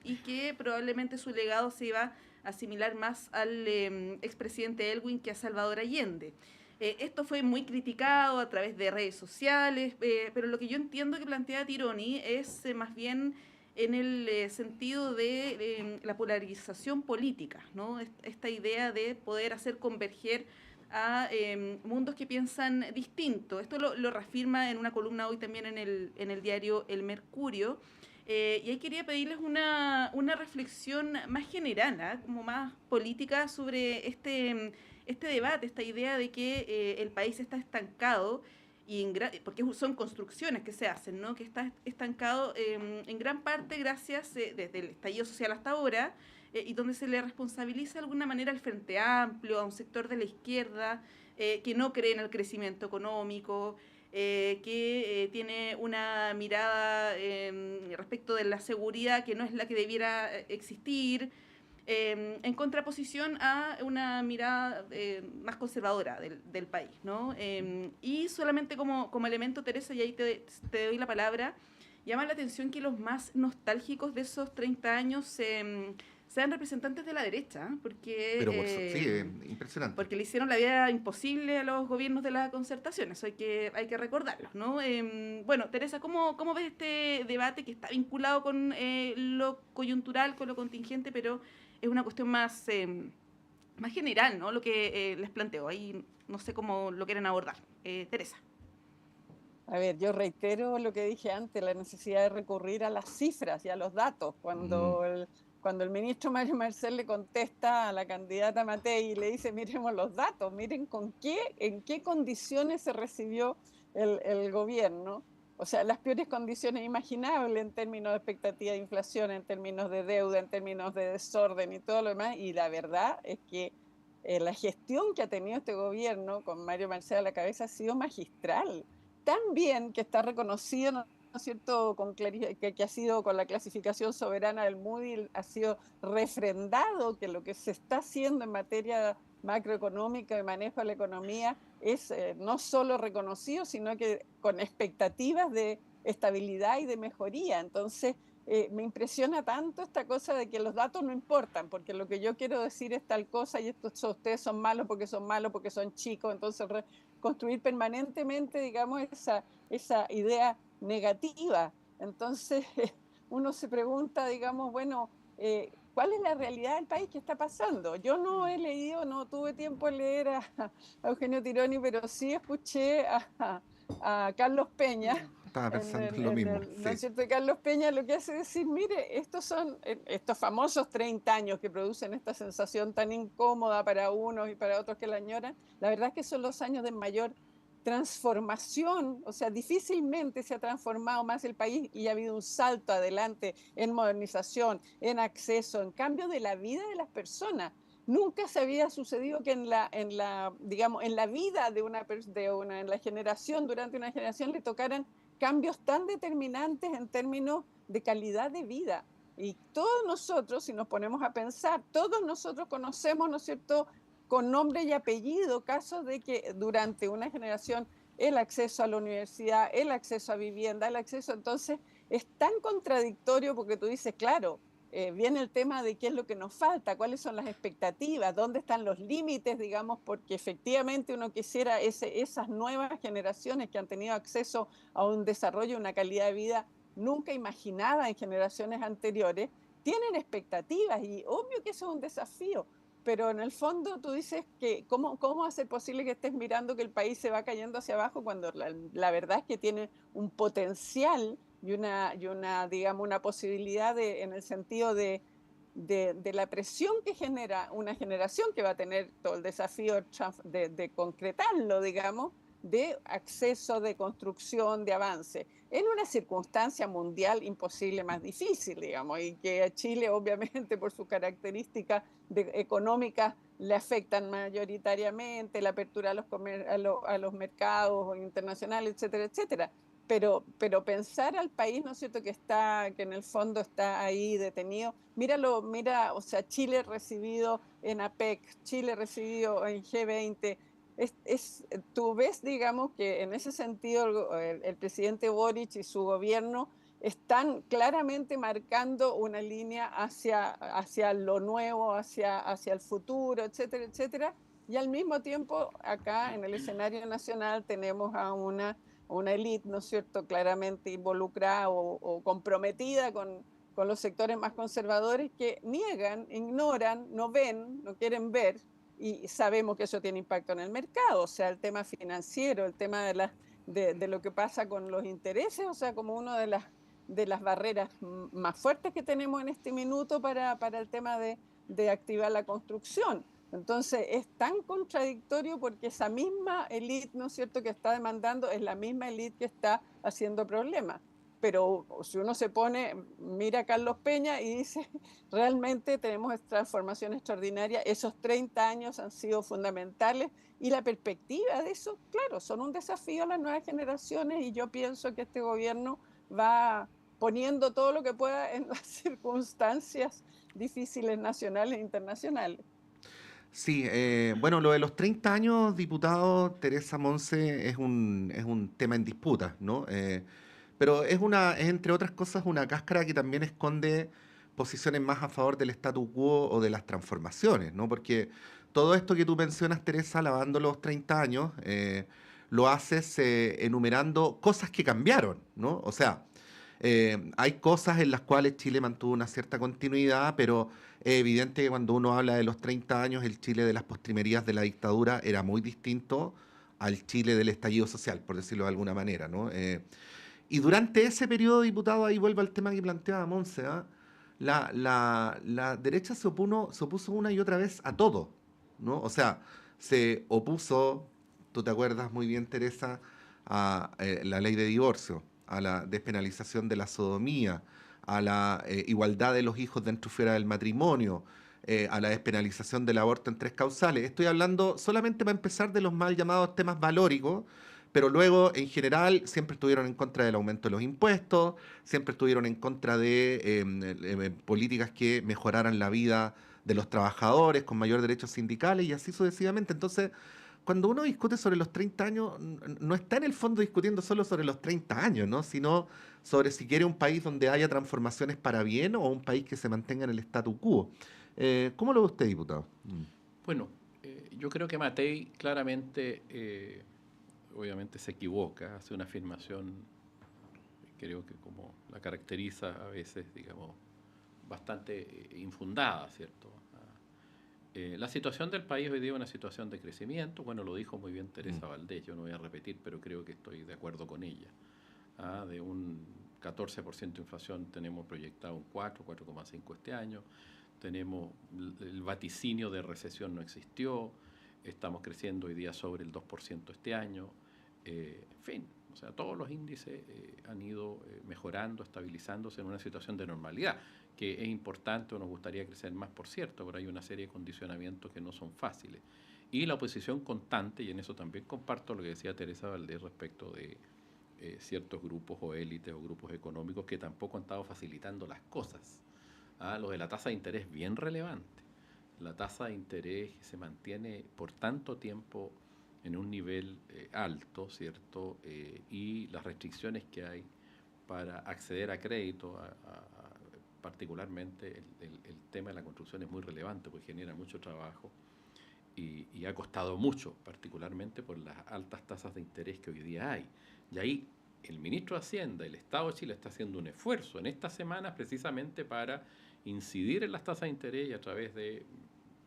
y que probablemente su legado se iba a asimilar más al expresidente Elwin que a Salvador Allende. Esto fue muy criticado a través de redes sociales, pero lo que yo entiendo que plantea Tironi es más bien en el sentido de la polarización política, ¿no? Esta idea de poder hacer converger a mundos que piensan distinto. Esto lo reafirma en una columna hoy también en el diario El Mercurio. Y ahí quería pedirles una reflexión más general, como más política, sobre este debate, esta idea de que el país está estancado, porque son construcciones que se hacen, ¿no? Que está estancado en gran parte gracias, desde el estallido social hasta ahora, y donde se le responsabiliza de alguna manera al Frente Amplio, a un sector de la izquierda que no cree en el crecimiento económico, que tiene una mirada respecto de la seguridad que no es la que debiera existir, en contraposición a una mirada más conservadora del país, ¿no? Y solamente como elemento, Teresa, y ahí te doy la palabra, llama la atención que los más nostálgicos de esos 30 años sean representantes de la derecha, porque Pero sí, impresionante. porque le hicieron la vida imposible a los gobiernos de la concertación, eso hay que recordarlo, ¿no? Bueno, Teresa, ¿cómo ves este debate que está vinculado con lo coyuntural, con lo contingente, pero es una cuestión más general, ¿no? Lo que les planteo, ahí no sé cómo lo quieren abordar. Teresa. A ver, yo reitero lo que dije antes, la necesidad de recurrir a las cifras y a los datos. Cuando el ministro Mario Marcel le contesta a la candidata Matei y le dice, miremos los datos, miren en qué condiciones se recibió el gobierno. O sea, las peores condiciones imaginables en términos de expectativa de inflación, en términos de deuda, en términos de desorden y todo lo demás. Y la verdad es que la gestión que ha tenido este gobierno con Mario Marcel a la cabeza ha sido magistral. Tan bien que está reconocido, ¿no es cierto?, que ha sido con la clasificación soberana del Moody, ha sido refrendado que lo que se está haciendo en materia macroeconómica y manejo de la economía es no solo reconocido, sino que con expectativas de estabilidad y de mejoría. Entonces, me impresiona tanto esta cosa de que los datos no importan, porque lo que yo quiero decir es tal cosa y ustedes son malos, porque son chicos. Entonces, construir permanentemente, digamos, esa idea negativa. Entonces, uno se pregunta, digamos, bueno, ¿cuál es la realidad del país? ¿Qué está pasando? Yo no he leído, no tuve tiempo de leer a Eugenio Tironi, pero sí escuché a Carlos Peña. Estaba pensando en lo mismo. ¿No es cierto? Carlos Peña lo que hace es decir, mire, estos son estos famosos 30 años que producen esta sensación tan incómoda para unos y para otros que la añoran. La verdad es que son los años de mayor transformación, o sea, difícilmente se ha transformado más el país y ha habido un salto adelante en modernización, en acceso, en cambio de la vida de las personas. Nunca se había sucedido que en la vida en la generación, durante una generación, le tocaran cambios tan determinantes en términos de calidad de vida. Y todos nosotros, si nos ponemos a pensar, todos nosotros conocemos, ¿no es cierto?, con nombre y apellido, casos de que durante una generación el acceso a la universidad, el acceso a vivienda, el acceso, entonces es tan contradictorio porque tú dices, claro, viene el tema de qué es lo que nos falta, cuáles son las expectativas, dónde están los límites, digamos, porque efectivamente uno quisiera esas nuevas generaciones que han tenido acceso a un desarrollo, una calidad de vida nunca imaginada en generaciones anteriores, tienen expectativas y obvio que eso es un desafío, pero en el fondo tú dices que ¿cómo va a ser posible que estés mirando que el país se va cayendo hacia abajo cuando la verdad es que tiene un potencial y una digamos, una posibilidad en el sentido de la presión que genera una generación que va a tener todo el desafío de concretarlo, digamos, de acceso, de construcción, de avance, en una circunstancia mundial imposible más difícil, digamos, y que a Chile, obviamente, por sus características económicas, le afectan mayoritariamente la apertura a los mercados internacionales, etcétera, etcétera. Pero pensar al país, ¿no es cierto?, que en el fondo está ahí detenido. Mira, o sea, Chile recibido en APEC, Chile recibido en G20. Tú ves, digamos, que en ese sentido el presidente Boric y su gobierno están claramente marcando una línea hacia lo nuevo, hacia el futuro, etcétera, etcétera. Y al mismo tiempo, acá en el escenario nacional tenemos a una élite, ¿no es cierto?, claramente involucrada o comprometida con los sectores más conservadores que niegan, ignoran, no ven, no quieren ver, y sabemos que eso tiene impacto en el mercado, o sea, el tema financiero, el tema de lo que pasa con los intereses, o sea, como una de las barreras más fuertes que tenemos en este minuto para el tema de activar la construcción. Entonces es tan contradictorio porque esa misma élite, ¿no es cierto?, que está demandando es la misma élite que está haciendo problemas. Pero si uno se pone, mira a Carlos Peña y dice, realmente tenemos transformación extraordinaria, esos 30 años han sido fundamentales y la perspectiva de eso, claro, son un desafío a las nuevas generaciones y yo pienso que este gobierno va poniendo todo lo que pueda en las circunstancias difíciles nacionales e internacionales. Sí, bueno, lo de los 30 años, diputado Teresa Monse, es un tema en disputa, ¿no? Pero es entre otras cosas una cáscara que también esconde posiciones más a favor del statu quo o de las transformaciones, ¿no? Porque todo esto que tú mencionas, Teresa, lavando los 30 años, lo haces enumerando cosas que cambiaron, ¿no? O sea, hay cosas en las cuales Chile mantuvo una cierta continuidad, pero es evidente que cuando uno habla de los 30 años, el Chile de las postrimerías de la dictadura era muy distinto al Chile del estallido social, por decirlo de alguna manera, ¿no? Y durante ese periodo, diputado, ahí vuelvo al tema que planteaba Monse, ¿ah? La derecha se opuso una y otra vez a todo, ¿no? O sea, se opuso, tú te acuerdas muy bien, Teresa, a la ley de divorcio, a la despenalización de la sodomía, a la igualdad de los hijos dentro y fuera del matrimonio, a la despenalización del aborto en 3 causales. Estoy hablando solamente para empezar de los mal llamados temas valóricos, pero luego, en general, siempre estuvieron en contra del aumento de los impuestos, siempre estuvieron en contra de políticas que mejoraran la vida de los trabajadores con mayor derechos sindicales y así sucesivamente. Entonces, cuando uno discute sobre los 30 años, no está en el fondo discutiendo solo sobre los 30 años, ¿no? Sino sobre si quiere un país donde haya transformaciones para bien o un país que se mantenga en el statu quo. ¿Cómo lo ve usted, diputado? Bueno, yo creo que Matei claramente, obviamente se equivoca, hace una afirmación, creo que como la caracteriza a veces, digamos, bastante infundada, ¿cierto? La situación del país hoy día es una situación de crecimiento, bueno, lo dijo muy bien Teresa Valdés, yo no voy a repetir, pero creo que estoy de acuerdo con ella. De un 14% de inflación tenemos proyectado un 4,5 este año, tenemos el vaticinio de recesión no existió, estamos creciendo hoy día sobre el 2% este año, en fin, o sea, todos los índices han ido mejorando, estabilizándose en una situación de normalidad, que es importante o nos gustaría crecer más, por cierto, pero hay una serie de condicionamientos que no son fáciles. Y la oposición constante, y en eso también comparto lo que decía Teresa Valdés respecto de ciertos grupos o élites o grupos económicos que tampoco han estado facilitando las cosas. Lo de la tasa de interés es bien relevante. La tasa de interés se mantiene por tanto tiempo en un nivel alto, ¿cierto? Y las restricciones que hay para acceder a crédito, particularmente el tema de la construcción es muy relevante porque genera mucho trabajo y ha costado mucho, particularmente por las altas tasas de interés que hoy día hay. Y ahí el ministro de Hacienda, el Estado de Chile, está haciendo un esfuerzo en estas semanas precisamente para incidir en las tasas de interés y a través de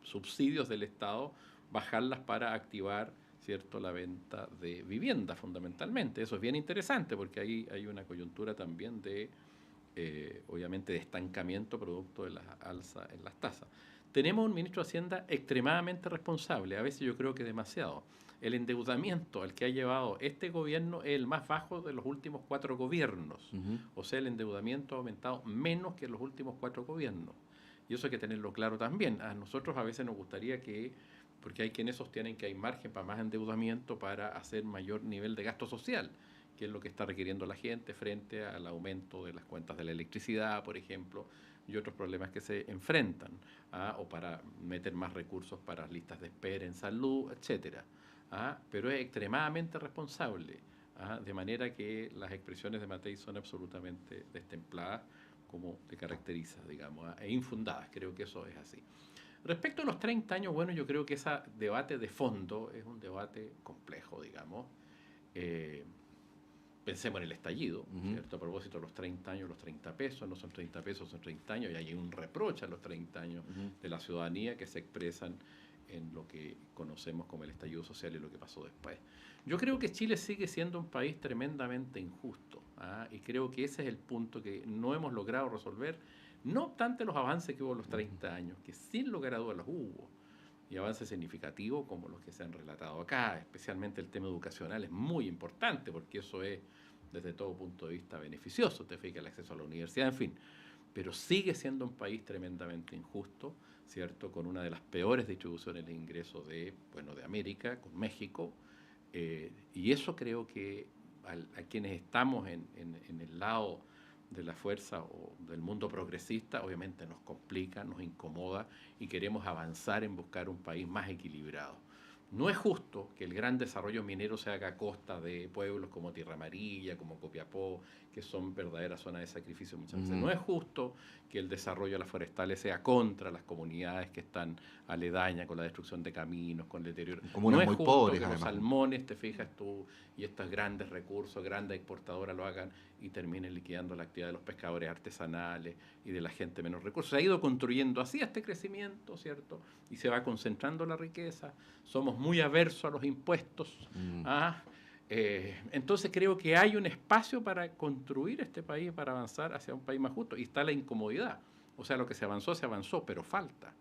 subsidios del Estado bajarlas para activar, ¿cierto?, la venta de vivienda fundamentalmente. Eso es bien interesante porque ahí hay una coyuntura también de, obviamente, de estancamiento producto de la alza en las tasas. Tenemos un ministro de Hacienda extremadamente responsable, a veces yo creo que demasiado. El endeudamiento al que ha llevado este gobierno es el más bajo de los últimos 4 gobiernos. O sea, el endeudamiento ha aumentado menos que en los últimos 4 gobiernos. Y eso hay que tenerlo claro también. A nosotros a veces nos gustaría que, porque hay quienes sostienen que hay margen para más endeudamiento para hacer mayor nivel de gasto social, que es lo que está requiriendo la gente frente al aumento de las cuentas de la electricidad, por ejemplo, y otros problemas que se enfrentan, o para meter más recursos para listas de espera en salud, etcétera. Pero es extremadamente responsable, de manera que las expresiones de Matei son absolutamente destempladas, como te caracteriza, digamos, e infundadas. Creo que eso es así. Respecto a los 30 años, bueno, yo creo que ese debate de fondo es un debate complejo, digamos. Pensemos en el estallido, ¿cierto? A propósito de los 30 años, los 30 pesos, no son 30 pesos, son 30 años, y hay un reproche a los 30 años de la ciudadanía que se expresan en lo que conocemos como el estallido social y lo que pasó después. Yo creo que Chile sigue siendo un país tremendamente injusto, y creo que ese es el punto que no hemos logrado resolver, no obstante los avances que hubo en los 30 años, que sin lugar a dudas los hubo, y avances significativos como los que se han relatado acá, especialmente el tema educacional es muy importante porque eso es desde todo punto de vista beneficioso, te fijas, el acceso a la universidad, en fin, pero sigue siendo un país tremendamente injusto, ¿cierto? Con una de las peores distribuciones de ingresos de América, con México, y eso creo que a quienes estamos en el lado de la fuerza o del mundo progresista, obviamente nos complica, nos incomoda y queremos avanzar en buscar un país más equilibrado. No es justo que el gran desarrollo minero se haga a costa de pueblos como Tierra Amarilla, como Copiapó, que son verdaderas zonas de sacrificio muchas veces. No es justo que el desarrollo de las forestales sea contra las comunidades que están aledañas con la destrucción de caminos, con el deterioro. No es justo pobres, que además, los salmones, te fijas tú, y estos grandes recursos, grandes exportadoras lo hagan y terminen liquidando la actividad de los pescadores artesanales y de la gente de menos recursos. Se ha ido construyendo así este crecimiento, ¿cierto? Y se va concentrando la riqueza. Somos muy aversos a los impuestos. Entonces creo que hay un espacio para construir este país, para avanzar hacia un país más justo. Y está la incomodidad. O sea, lo que se avanzó, pero falta.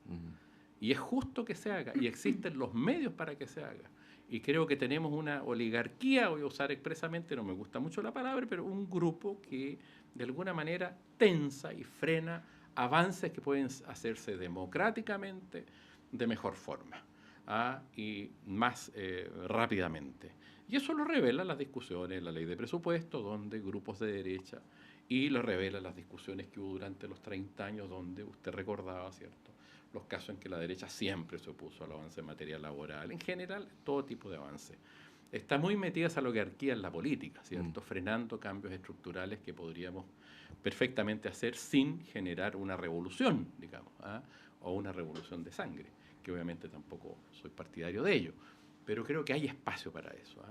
Y es justo que se haga. Y existen los medios para que se haga. Y creo que tenemos una oligarquía, voy a usar expresamente, no me gusta mucho la palabra, pero un grupo que de alguna manera tensa y frena avances que pueden hacerse democráticamente de mejor forma y más rápidamente. Y eso lo revelan las discusiones, la ley de presupuesto, donde grupos de derecha, y lo revelan las discusiones que hubo durante los 30 años, donde usted recordaba, ¿cierto?, los casos en que la derecha siempre se opuso al avance en materia laboral, en general, todo tipo de avance. Está muy metida esa oligarquía en la política, ¿cierto?, frenando cambios estructurales que podríamos perfectamente hacer sin generar una revolución, digamos, o una revolución de sangre, que obviamente tampoco soy partidario de ello. Pero creo que hay espacio para eso,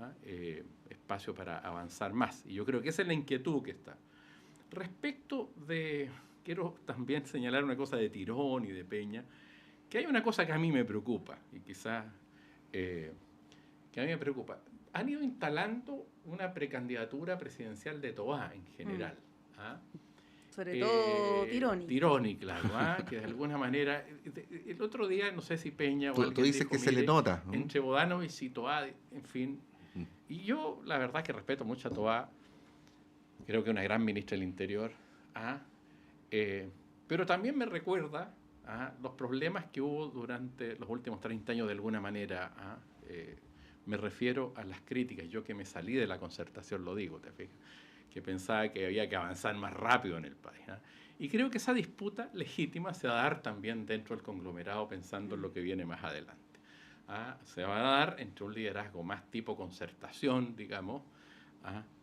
espacio para avanzar más. Y yo creo que esa es la inquietud que está. Respecto de... Quiero también señalar una cosa de Tirón y de Peña, que hay una cosa que a mí me preocupa, y quizás que a mí me preocupa. Han ido instalando una precandidatura presidencial de Toá en general. Sobre todo Tironi. Tironi, claro, que de alguna manera... El otro día, no sé si Peña o alguien tú dices dijo, que se le nota, ¿no? Entre Bodanovich y Toá, en fin. Y yo, la verdad, que respeto mucho a Toá. Creo que es una gran ministra del Interior. Pero también me recuerda los problemas que hubo durante los últimos 30 años de alguna manera. Me refiero a las críticas. Yo que me salí de la concertación, lo digo, te fijas, que pensaba que había que avanzar más rápido en el país. Y creo que esa disputa legítima se va a dar también dentro del conglomerado, pensando en lo que viene más adelante. Se va a dar entre un liderazgo más tipo concertación, digamos,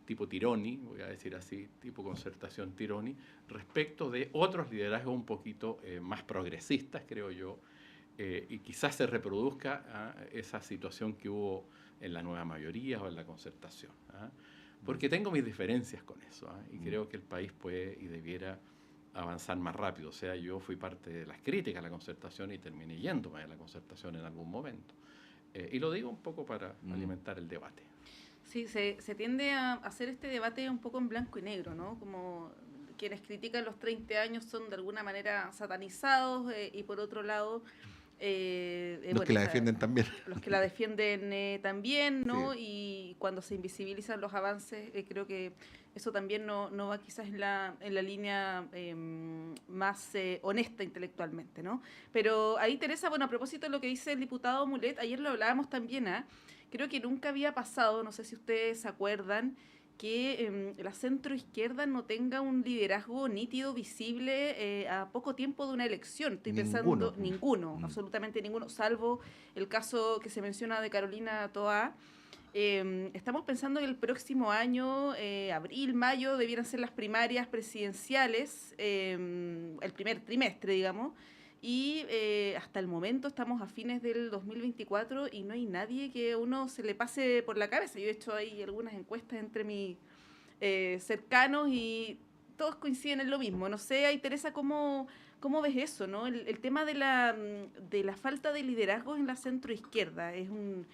tipo Tironi, voy a decir así, tipo concertación Tironi, respecto de otros liderazgos un poquito más progresistas, creo yo, y quizás se reproduzca esa situación que hubo en la nueva mayoría o en la concertación. Porque tengo mis diferencias con eso, y creo que el país puede y debiera avanzar más rápido. O sea, yo fui parte de las críticas a la concertación y terminé yéndome a la concertación en algún momento. Y lo digo un poco para alimentar el debate. Sí, se tiende a hacer este debate un poco en blanco y negro, ¿no? Como quienes critican los 30 años son de alguna manera satanizados y por otro lado... los que la defienden también. Los que la defienden también, ¿no? Sí. Y cuando se invisibilizan los avances, creo que eso también no va quizás en la línea más honesta intelectualmente, ¿no? Pero ahí, Teresa, bueno, a propósito de lo que dice el diputado Mulet, ayer lo hablábamos también, creo que nunca había pasado, no sé si ustedes se acuerdan, que la centroizquierda no tenga un liderazgo nítido, visible a poco tiempo de una elección. Estoy pensando, ninguno, absolutamente ninguno, salvo el caso que se menciona de Carolina Toá. Estamos pensando que el próximo año, abril, mayo, debieran ser las primarias presidenciales, el primer trimestre, digamos, y hasta el momento estamos a fines del 2024 y no hay nadie que a uno se le pase por la cabeza. Yo he hecho ahí algunas encuestas entre mis cercanos y todos coinciden en lo mismo. No sé, ahí, Teresa, ¿cómo ves eso, ¿no? El tema de la falta de liderazgo en la centroizquierda es un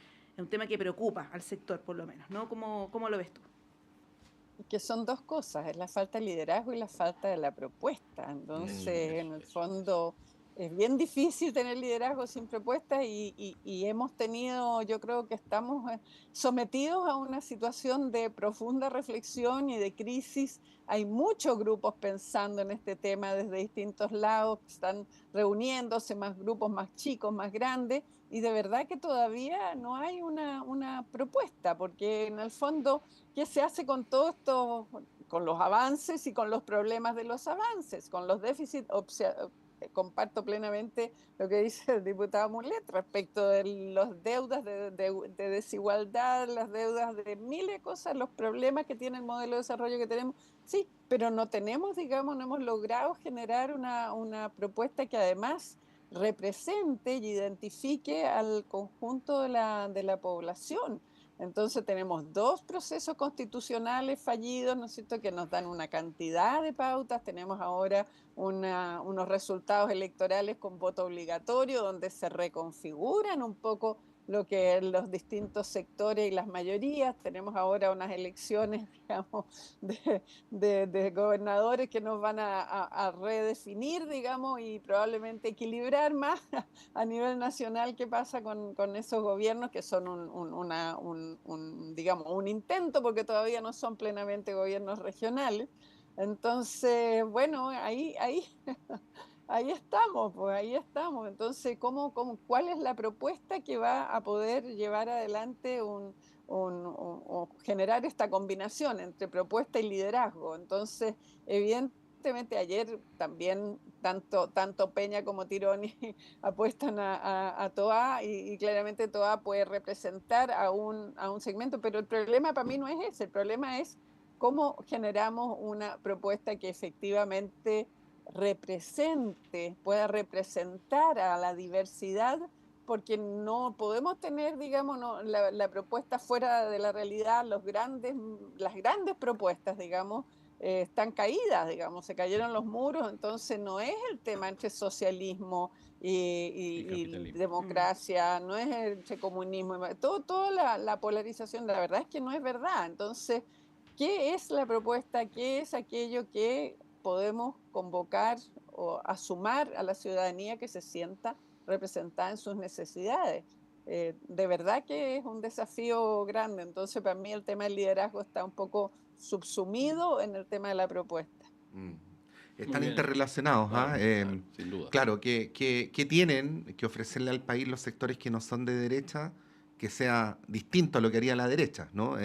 tema que preocupa al sector, por lo menos, ¿no? ¿Cómo lo ves tú? Que son dos cosas, es la falta de liderazgo y la falta de la propuesta. Entonces, en el fondo, es bien difícil tener liderazgo sin propuesta y hemos tenido, yo creo que estamos sometidos a una situación de profunda reflexión y de crisis. Hay muchos grupos pensando en este tema desde distintos lados, que están reuniéndose, más grupos más chicos, más grandes, y de verdad que todavía no hay una propuesta, porque en el fondo, ¿qué se hace con todo esto, con los avances y con los problemas de los avances, con los déficits? Comparto plenamente lo que dice el diputado Mulet respecto de las deudas de desigualdad, las deudas de miles de cosas, los problemas que tiene el modelo de desarrollo que tenemos. Sí, pero no tenemos, digamos, no hemos logrado generar una propuesta que además represente y identifique al conjunto de la población. Entonces tenemos dos procesos constitucionales fallidos, ¿no es cierto?, que nos dan una cantidad de pautas. Tenemos ahora unos resultados electorales con voto obligatorio, donde se reconfiguran un poco lo que los distintos sectores y las mayorías. Tenemos ahora unas elecciones, digamos, de gobernadores que nos van a redefinir, digamos, y probablemente equilibrar más a nivel nacional qué pasa con esos gobiernos que son digamos, un intento, porque todavía no son plenamente gobiernos regionales. Entonces, bueno, ahí ahí estamos, pues ahí estamos. Entonces, ¿cuál es la propuesta que va a poder llevar adelante o generar esta combinación entre propuesta y liderazgo? Entonces, evidentemente ayer también tanto Peña como Tironi apuestan a Toá y claramente Toá puede representar a un segmento, pero el problema para mí no es ese, el problema es cómo generamos una propuesta que efectivamente pueda representar a la diversidad, porque no podemos tener, digamos, la propuesta fuera de la realidad. Las grandes propuestas, digamos, están caídas, digamos, se cayeron los muros. Entonces no es el tema entre socialismo y democracia, no es entre comunismo, toda la polarización, la verdad es que no es verdad. Entonces, ¿qué es la propuesta? ¿Qué es aquello que podemos convocar o a sumar a la ciudadanía que se sienta representada en sus necesidades? De verdad que es un desafío grande. Entonces, para mí el tema del liderazgo está un poco subsumido en el tema de la propuesta. Están interrelacionados, Claro, sin duda. Claro, que tienen que ofrecerle al país los sectores que no son de derecha, que sea distinto a lo que haría la derecha, ¿no?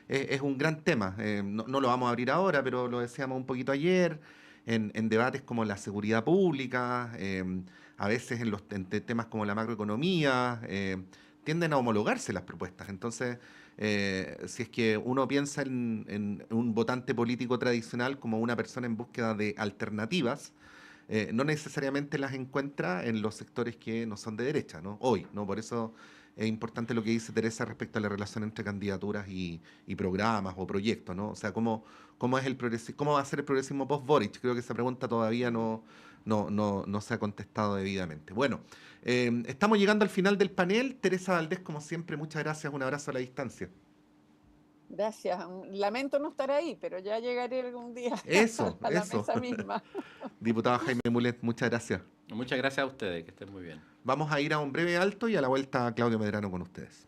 Es un gran tema. No lo vamos a abrir ahora, pero lo decíamos un poquito ayer. en debates como la seguridad pública, a veces en temas como la macroeconomía, tienden a homologarse las propuestas. Entonces, si es que uno piensa en un votante político tradicional como una persona en búsqueda de alternativas, no necesariamente las encuentra en los sectores que no son de derecha, ¿no? Hoy, ¿no? Por eso es importante lo que dice Teresa respecto a la relación entre candidaturas y programas o proyectos, ¿no? O sea, ¿cómo va a ser el progresismo post-Boric? Creo que esa pregunta todavía no se ha contestado debidamente. Bueno, estamos llegando al final del panel. Teresa Valdés, como siempre, muchas gracias. Un abrazo a la distancia. Gracias. Lamento no estar ahí, pero ya llegaré algún día Eso, a la eso. mesa misma. Diputado Jaime Mulet, muchas gracias. Muchas gracias a ustedes, que estén muy bien. Vamos a ir a un breve alto y a la vuelta Claudio Medrano con ustedes.